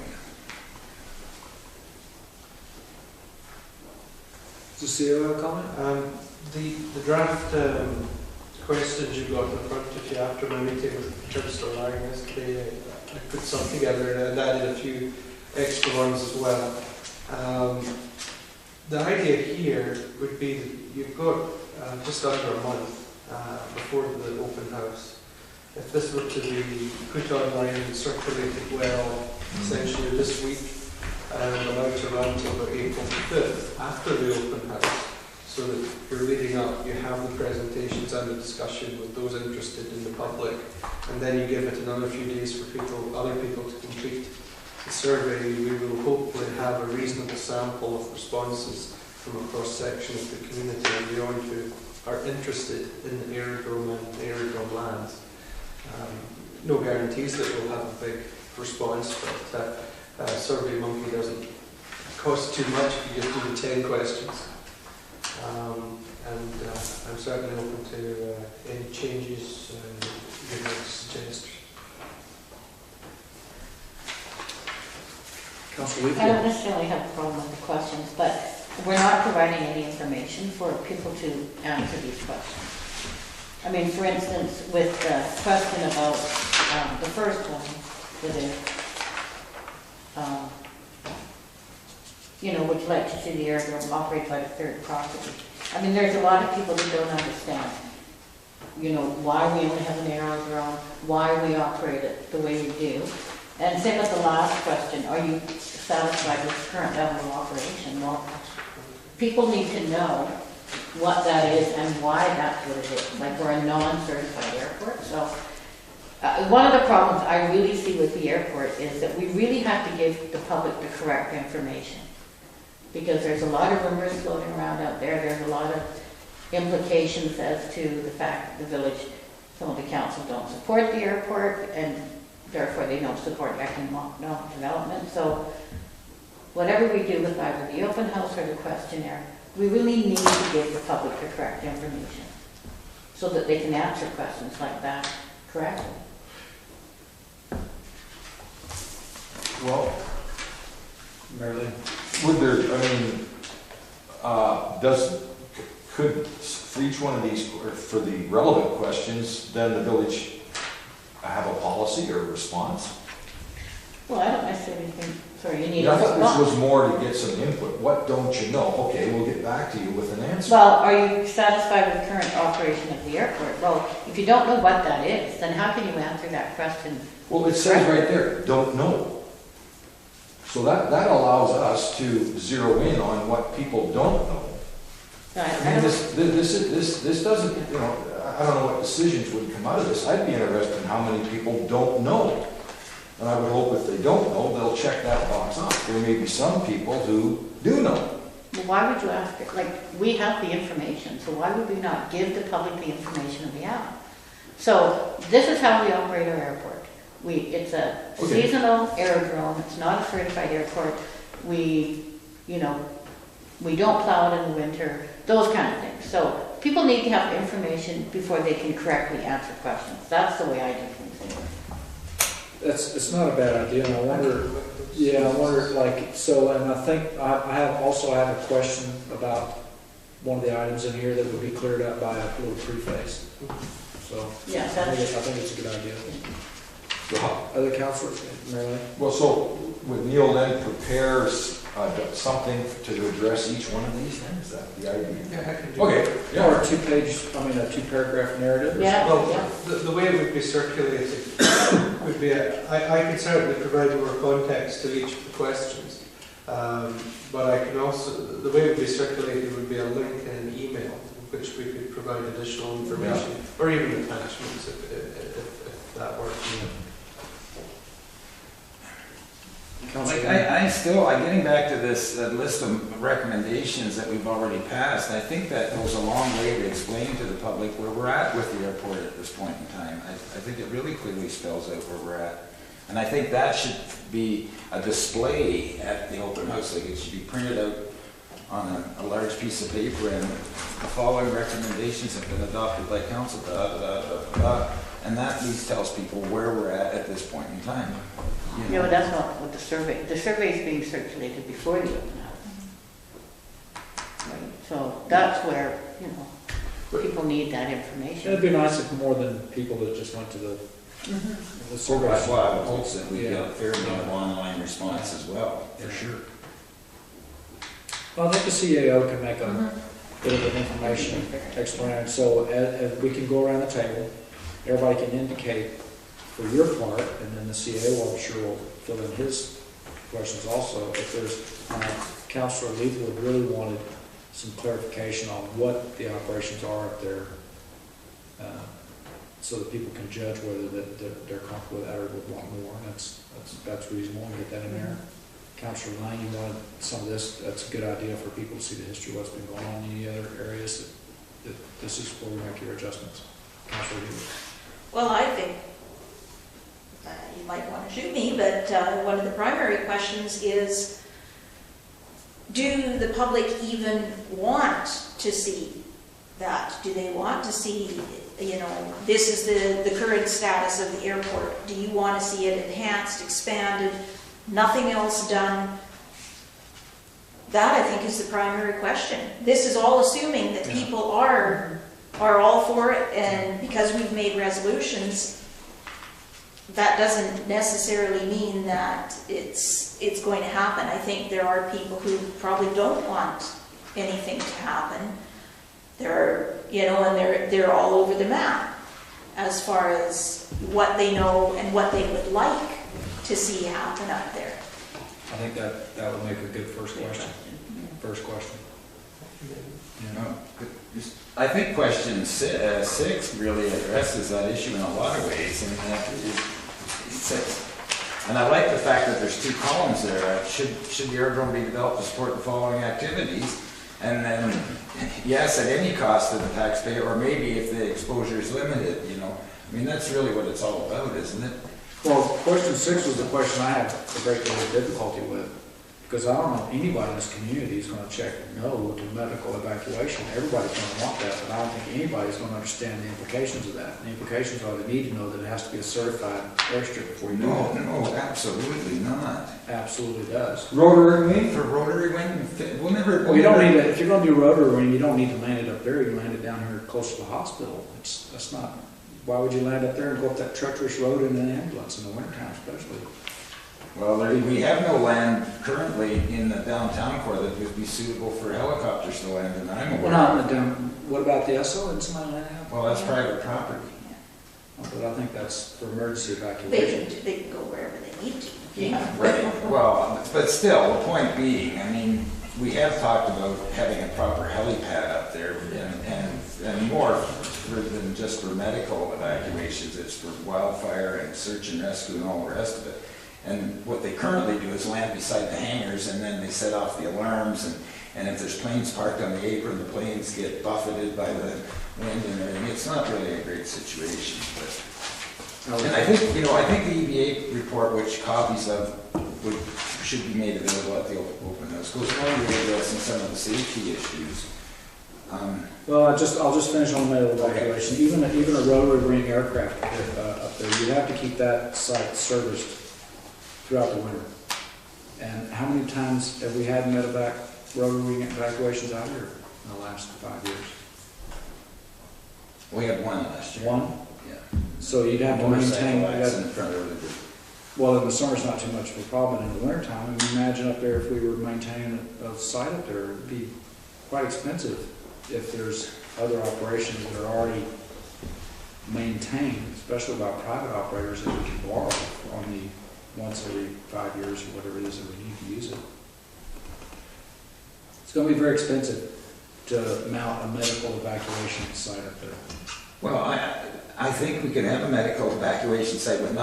Does the CEO have a comment? The draft questions you got in front of you after my meeting with Councillor Lang yesterday, I put some together and added a few extra ones as well. The idea here would be that you've got just under a month before the open house. If this were to be put online and circulated well, essentially this week, and allowed to run until about April 5th after the open house, so that you're leading up, you have the presentations and the discussion with those interested in the public, and then you give it another few days for other people to complete the survey. We will hopefully have a reasonable sample of responses from a cross-section of the community and beyond who are interested in the aerodrome and aerodrome lands. No guarantees that we'll have a big response, but Survey Monkey doesn't cost too much if you just do the 10 questions. I'm certainly open to any changes you'd like to suggest. Councillor I don't Leafield? necessarily have a problem with the questions, but we're not providing any information for people to answer these questions. I mean, for instance, with the question about the first one, whether, would you like to see the aerodrome operated by the third property? I mean, there's a lot of people that don't understand, why we only have an aerodrome, why we operate it the way we do. And same with the last question, are you satisfied with the current level of operation? Well, people need to know what that is and why that's what it is. Like, we're a non-certified airport, so one of the problems I really see with the airport is that we really have to give the public the correct information. Because there's a lot of rumors floating around out there, there's a lot of implications as to the fact that the village, some of the council don't support the airport, and therefore they don't support economic development. So whatever we do with either the open house or the questionnaire, we really need to give the public the correct information so that they can answer questions like that correctly. Well, Marilyn? would there, could, for each one of these, or for the relevant questions, then the village have a policy or a response? Well, I don't necessarily think, sorry, you need I a thought this response. was more to get some input. What don't you know? Okay, we'll get back to you with an answer. Well, are you satisfied with current operation of the airport? Well, if you don't know what that is, then how can you answer that question? Well, it says right there, don't know. So that allows us to zero in on what people don't know. No, I mean, this doesn't, I don't know what decisions would come out of this. I'd be interested in how many people don't know. And I would hope if they don't know, they'll check that box off. There may be some people who do know. Well, why would you ask it? Like, we have the information, so why would we not give the public the information we have? So this is how we operate our airport. It's a Okay. seasonal aerodrome. It's not a certified airport. We don't plow it in the winter, those kind of things. So people need to have information before they can correctly answer questions. That's the way I do things. It's not a bad idea, and I wonder, and I think I have a question about one of the items in here that would be cleared up by a little preface. So, Yeah, I think it's a good idea. Other councilors, Marilyn? Well, so would Neil then prepare something to address each one of these then? Is that the idea? Yeah, I can do Okay, that. yeah. Or a two-paragraph narrative? or Yeah. Well, the way it would be circulated would be, I can certainly provide more context to each of the questions, but I can also, the way it would be circulated would be a link and an email, which we could provide additional information, or even attachments if that works. Councilor? Getting back to this list of recommendations that we've already passed, I think that goes a long way to explaining to the public where we're at with the airport at this point in time. I think it really clearly spells out where we're at. And I think that should be a display at the open house, like it should be printed out on a large piece of paper, and the following recommendations have been adopted by council, da, da, da, da, da, and that at least tells people where we're at this point in time. You Yeah, know? but that's not what the survey is being circulated before the open house. Right, so that's where, you know, people need that information. It'd be nice if more than people that just went to the Well, survey. that's why I would hope that we get Yeah. a fair amount of online response as well, Yeah. for sure. Well, I think the CAO can make a bit of an information explanation, so as we can go around the table, everybody can indicate for your part, and then the CAO, I'm sure, will fill in his questions also. If there's, Councilor Lethal really wanted some clarification on what the operations are up there, so that people can judge whether they're comfortable with that or would want more. That's reasonable, and get that in there. Councilor Lane, you wanted some of this, that's a good idea for people to see the history of what's been going on in any other areas, that this is where we make your adjustments. Councilor Lane. Well, I think, you might want to shoot me, but one of the primary questions is, do the public even want to see that? Do they want to see, you know, this is the current status of the airport? Do you want to see it enhanced, expanded, nothing else done? That, I think, is the primary question. This is all assuming that people are all for it, and because we've made resolutions, that doesn't necessarily mean that it's going to happen. I think there are people who probably don't want anything to happen. They're, you know, and they're all over the map as far as what they know and what they would like to see happen up there. I think that would make a good first question. First question. No, I think question 6 really addresses that issue in a lot of ways, and and I like the fact that there's 2 columns there. Should the aerodrome be developed to support the following activities? And then, yes, at any cost to the taxpayer, or maybe if the exposure is limited, you know. I mean, that's really what it's all about, isn't it? Well, question 6 was the question I had a great deal of difficulty with, because I don't know anybody in this community is going to check no to medical evacuation. Everybody's going to want that, but I don't think anybody's going to understand the implications of that. The implications are they need to know that it has to be a certified airstrip before you do it. No, absolutely not. Absolutely does. Rotary wing? For rotary wing, we'll never. Well, you don't need to, if you're going to do rotary wing, you don't need to land it up there. You can land it down here close to the hospital. That's not. Why would you land up there and go up that treacherous road in an ambulance in the wintertime, especially? Well, we have no land currently in the downtown core that would be suitable for helicopters to land in. I'm aware. Well, not in the down. What about the SO? Did somebody land out? Well, that's private property. But I think that's for emergency They evacuation. can go wherever they need to. Yeah. Right, well, but still, the point being, I mean, we have talked about having a proper helipad up there, and more than just for medical evacuations, it's for wildfire and search and rescue and all the rest of it. And what they currently do is land beside the hangars, and then they set off the alarms, and if there's planes parked on the apron, the planes get buffeted by the wind and everything. It's not really a great situation, but. And I think, you know, I think the EVA report, which copies of should be made available at the open house, goes on to addressing some of the safety issues. Well, I'll just finish on the medical evacuation. Even a rotary wing aircraft up there, you have to keep that site serviced throughout the winter. And how many times have we had rotary wing evacuations out here in the last 5 years? We had one last year. One? Yeah. So you'd have to maintain. Motorcycle accident front of the. Well, in the summer's not too much of a problem, in the wintertime, I mean, imagine up there if we were maintaining a site up there, it'd be quite expensive if there's other operations that are already maintained, especially by private operators that we can borrow on the once every 5 years or whatever it is that we need to use it. It's gonna be very expensive to mount a medical evacuation site up there. Well, I think we can have a medical evacuation site with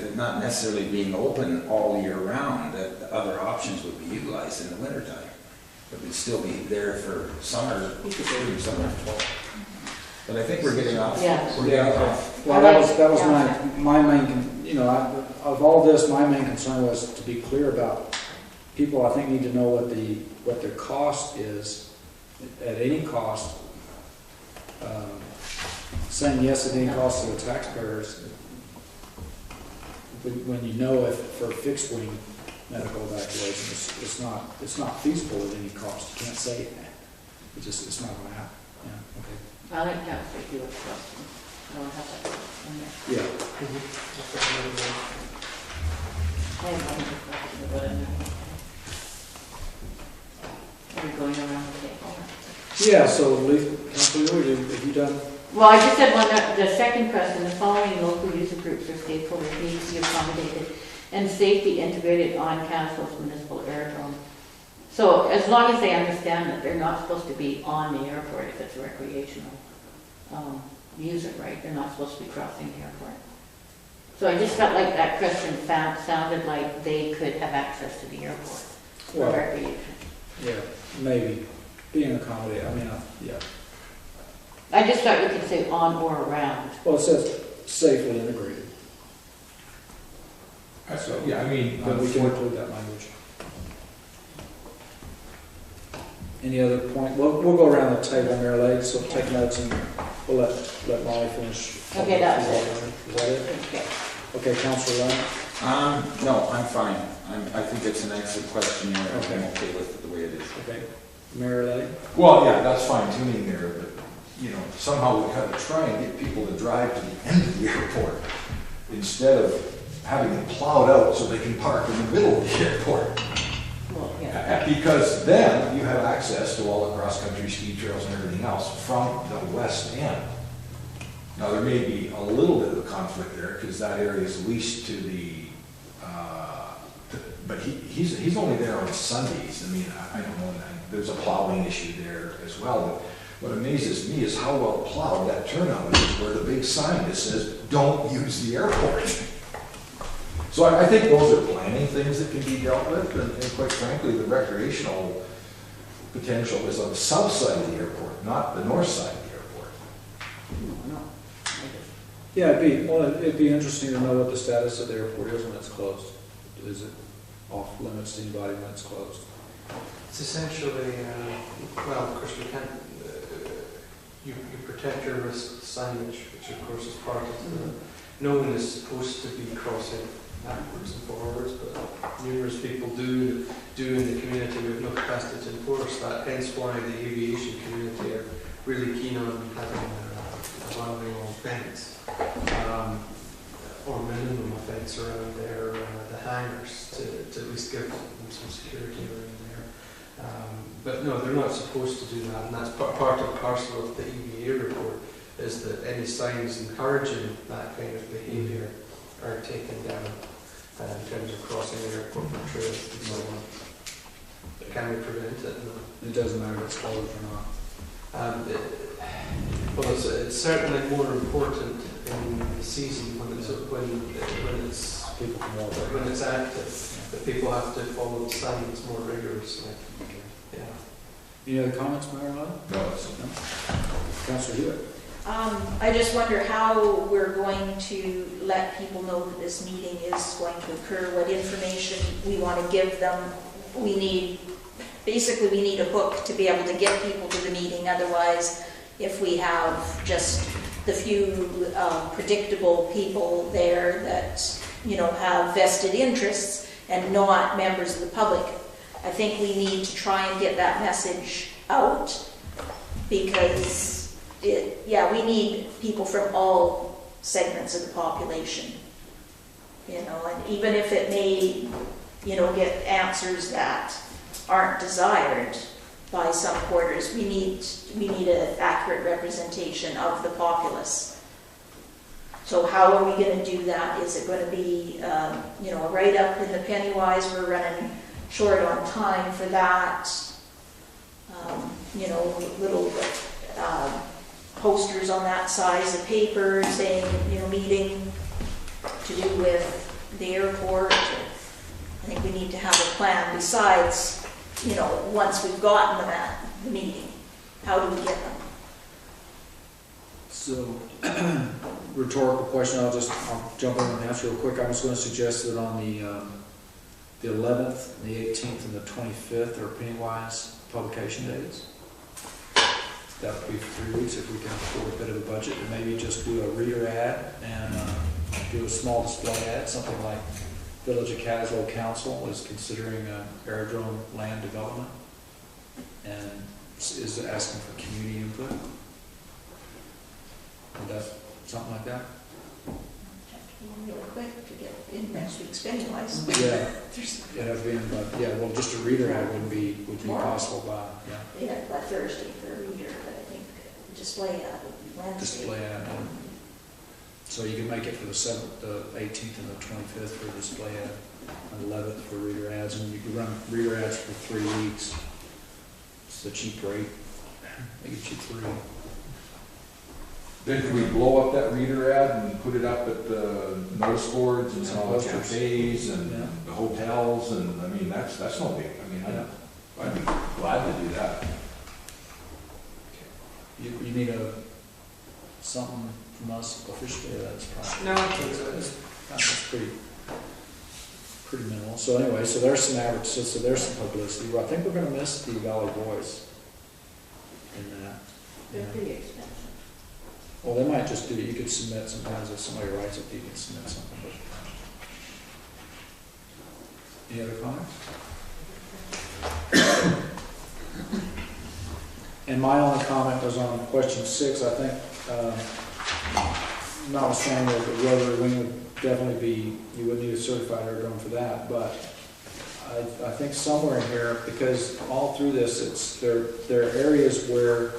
it not necessarily being open all year round, that other options would be utilized in the wintertime. It would still be there for summer, during summer. But I think we're getting off. Yeah. We're getting off. Well, that was my main, of all this, my main concern was to be clear about people, I think, need to know what their cost is, at any cost. Saying yes at any cost to the taxpayers, when you know if for fixed wing medical evacuation, it's not feasible at any cost. You can't say that. It's not gonna happen. Yeah, okay. I like that for you, question. I don't have that in there. Yeah. I have one more question about it. Are we going around the table? Yeah, so Councilor, have you done? Well, I just had one, the second question, the following local user groups or stakeholders need to be accommodated and safely integrated on Castle's municipal aerodrome. So as long as they understand that they're not supposed to be on the airport if it's a recreational user, right? They're not supposed to be crossing the airport. So I just felt like that question sounded like they could have access to the airport for Well, recreation. yeah, maybe being accommodated. I mean, yeah. I just thought you could say on or around. Well, it says safely integrated. So, yeah, I mean, Then we can include that language. Any other point? We'll go around the table, Mayor Lake, so take notes and we'll let Molly finish. Okay, that's it. Is that it? Okay. Okay, Councilor Lane? No, I'm fine. I think it's an excellent question. I'm Okay. okay with it the way it is. Okay. Mayor Lake? well, yeah, that's fine tuning there, but, you know, somehow we gotta try and get people to drive to the end of the airport instead of having it plowed out so they can park in the middle of the airport. Well, yeah. Because then you have access to all the cross-country ski trails and everything else from the west end. Now, there may be a little bit of a conflict there, because that area is leased to the, but he's only there on Sundays. I mean, I don't know, there's a plowing issue there as well. But what amazes me is how well plowed that turnout is, where the big sign that says, "Don't use the airport." So I think those are planning things that can be dealt with, and quite frankly, the recreational potential is on the south side of the airport, not the north side of the airport. No. Yeah, it'd be interesting to know what the status of the airport is when it's closed. Is it off limits to anybody when it's closed? It's essentially, well, of course, we can't, you protect your risk signage, which of course is part of the, no one is supposed to be crossing backwards and forwards, but numerous people do in the community. We have no capacity to enforce that, hence why the aviation community are really keen on having a allowing fence, or minimum offence around there, the hangars, to at least give them some security around there. But no, they're not supposed to do that, and that's part and parcel of the EVA report, is that any signs encouraging that kind of behaviour are taken down in terms of crossing the airport for trails and so on. Can we prevent it? No. It doesn't matter if it's closed or not. Well, it's certainly more important in the season when it's People can walk when over. it's active, that people have to follow the signs more rigorously. Yeah. Any other comments, Mayor Lane? No, it's, No? Councilor Hewitt? I just wonder how we're going to let people know that this meeting is going to occur, what information we want to give them. Basically we need a hook to be able to get people to the meeting. Otherwise, if we have just the few predictable people there that, you know, have vested interests and not members of the public, I think we need to try and get that message out, because we need people from all segments of the population, you know, and even if it may, you know, get answers that aren't desired by some quarters, we need an accurate representation of the populace. So how are we going to do that? Is it going to be, you know, a write-up in the Pennywise? We're running short on time for that. You know, little posters on that size of paper saying, you know, meeting to do with the airport. I think we need to have a plan besides, you know, once we've gotten them at the meeting, how do we get them? So, rhetorical question, I'll jump in and answer real quick. I was going to suggest that on the The 11th, the 18th, and the 25th are penny-wise publication dates. That would be for 3 weeks if we can afford a bit of a budget, and maybe just do a reader ad and do a small display ad, something like Village of Caswell Council is considering aerodrome land development and is asking for community input. And that's something like that. Really quick to get in next week's Pennywise. Yeah, There's, it has been, but yeah, well, just a reader ad would be possible by, yeah, yeah, by Thursday for a reader, but I think display ad would be Wednesday. display ad. So you can make it for the 7th, the 18th, and the 25th for display ad, and 11th for reader ads, and you can run reader ads for 3 weeks. It's the cheap rate. They get you 3. Then can we blow up that reader ad and put it up at the notice boards and Some all the posters. cafes and Yeah. the hotels, and, I mean, that's no big, I mean, I'd be glad to do that. You need something from us officially, that's probably. No, I think so. That's pretty minimal. So anyway, so there's some so there's some publicity. Well, I think we're gonna miss the Valley Voice in that. They're Yeah. pretty expensive. Well, they might just do, you could submit, sometimes if somebody writes it, you can submit something. But any other comments? And my only comment was on question 6, I think, notwithstanding that the rotary wing would definitely be, you would need a certified aerodrome for that, but I think somewhere in here, because all through this, there are areas where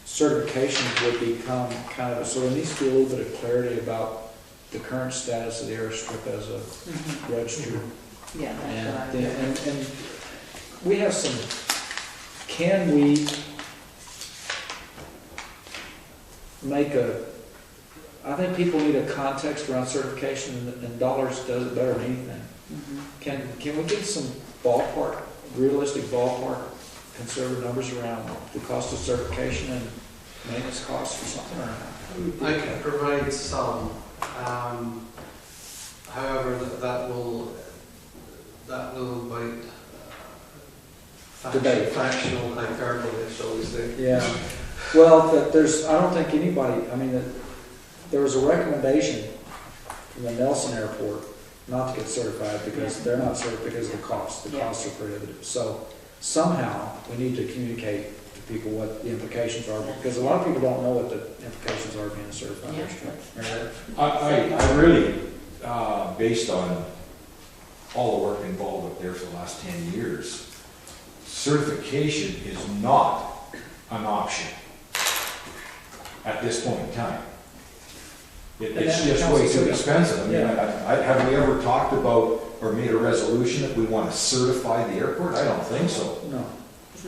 certifications would become kind of, so there needs to be a little bit of clarity about the current status of the airstrip as a registered. Yeah, that's And, what I would. and we have some, can we make I think people need a context around certification, and dollars does it better than anything. Mhm. Can we get some ballpark, realistic ballpark, conservative numbers around the cost of certification and maintenance costs or something, or how do we do I that? can provide some, however, that will invite Debate. factional hyperbole, shall we say. Yeah, well, I don't think anybody, I mean, there was a recommendation from the Nelson Airport not to get certified because they're not certified because of the cost. The Yeah. costs are prohibitive. So somehow we need to communicate to people what the implications are, because a lot of people don't know what the implications are of being a certified Yeah, airstrip. I really, based on all the work involved up there for the last 10 years, certification is not an option at this point in time. It's just way too expensive. I mean, have we ever talked about or made a resolution that we want to certify the airport? I don't think so. No.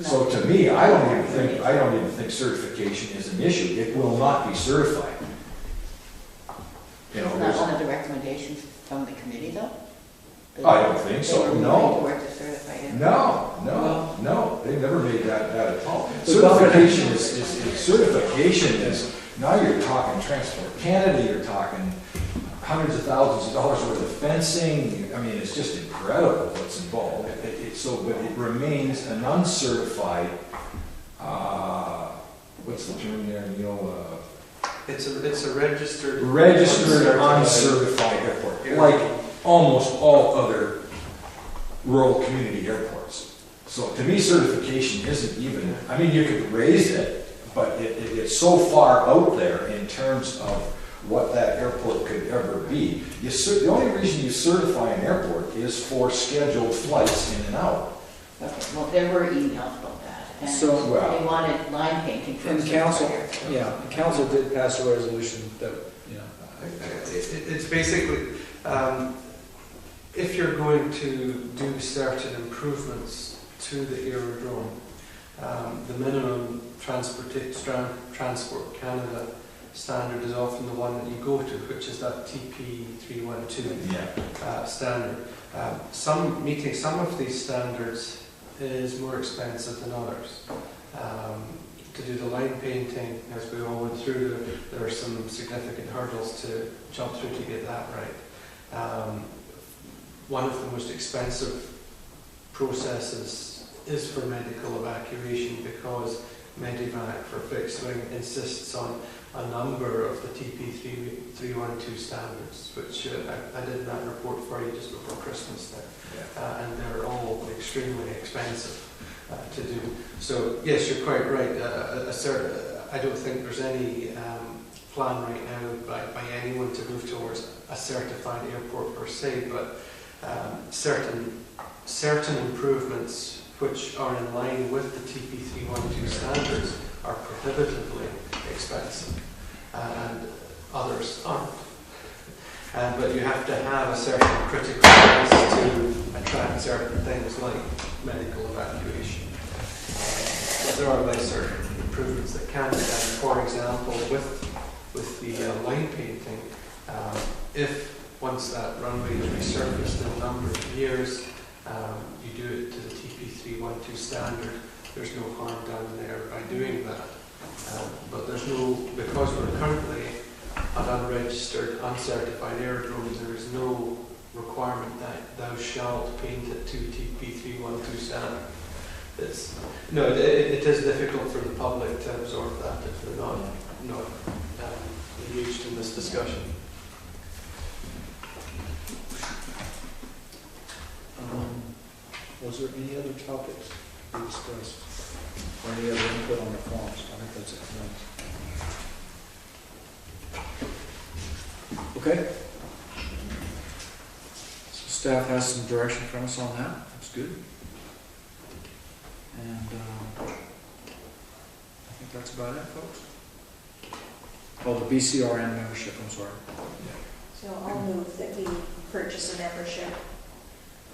So to me, I don't even think certification is an issue. It will not be certified. You know, Isn't that one of the recommendations from the committee, though? I don't think so, They were no. moving towards a certified airport. No, they never made that at all. The Certification is, now you're talking Transport Canada, you're talking hundreds of thousands of dollars worth of fencing. I mean, it's just incredible what's involved. But it remains an uncertified, what's the term there, It's a registered. uncertified airport, like almost all other rural community airports. So to me, certification isn't even, I mean, you could raise it, but it's so far out there in terms of what that airport could ever be. The only reason you certify an airport is for scheduled flights in and out. Okay, well, there were emails about that, and So, well- they wanted line painting for a And certified council, airport. yeah, the council did pass a resolution that, It's basically, if you're going to do certain improvements to the aerodrome, the minimum Transport Canada standard is often the one that you go to, which is that TP 312 standard. Meeting some of these standards is more expensive than others. To do the line painting, as we all went through, there are some significant hurdles to jump through to get that right. One of the most expensive process is for medical evacuation because Medivac for fixed wing insists on a number of the TP312 standards, which I did that report for you just before Christmas there. And they're all extremely expensive to do. So yes, you're quite right. I don't think there's any plan right now by anyone to move towards a certified airport per se, but certain improvements which are in line with the TP312 standards are prohibitively expensive, and others aren't. But you have to have a certain critical mass to attract certain things like medical evacuation. But there are lesser improvements that can be done. For example, with the line painting, if once that runway is resurfaced in a number of years, you do it to the TP312 standard, there's no harm done there by doing that. But there's no, because we're currently an unregistered, uncertified aerodrome, there is no requirement that thou shalt paint it to TP312 standard. It is difficult for the public to absorb that if they're not engaged in this discussion. Was there any other topics we discussed? Or any other input on the forms? I think that's it. Okay. So staff has some direction from us on that. That's good. And I think that's about it, folks. Oh, the BCRN membership, I'm sorry. So I'll move that we purchase a membership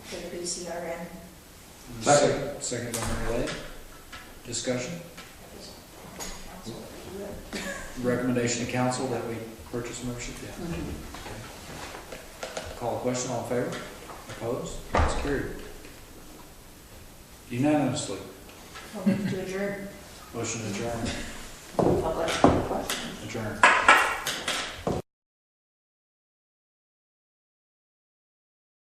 for the BCRN. Second by Mary Lane. Discussion? Recommendation to council that we purchase membership? Yeah. Okay. Call a question, all in favor? Opposed? That's carried. Unanimously. I'll move to adjourn. Motion adjourned. Public questions. Adjourned.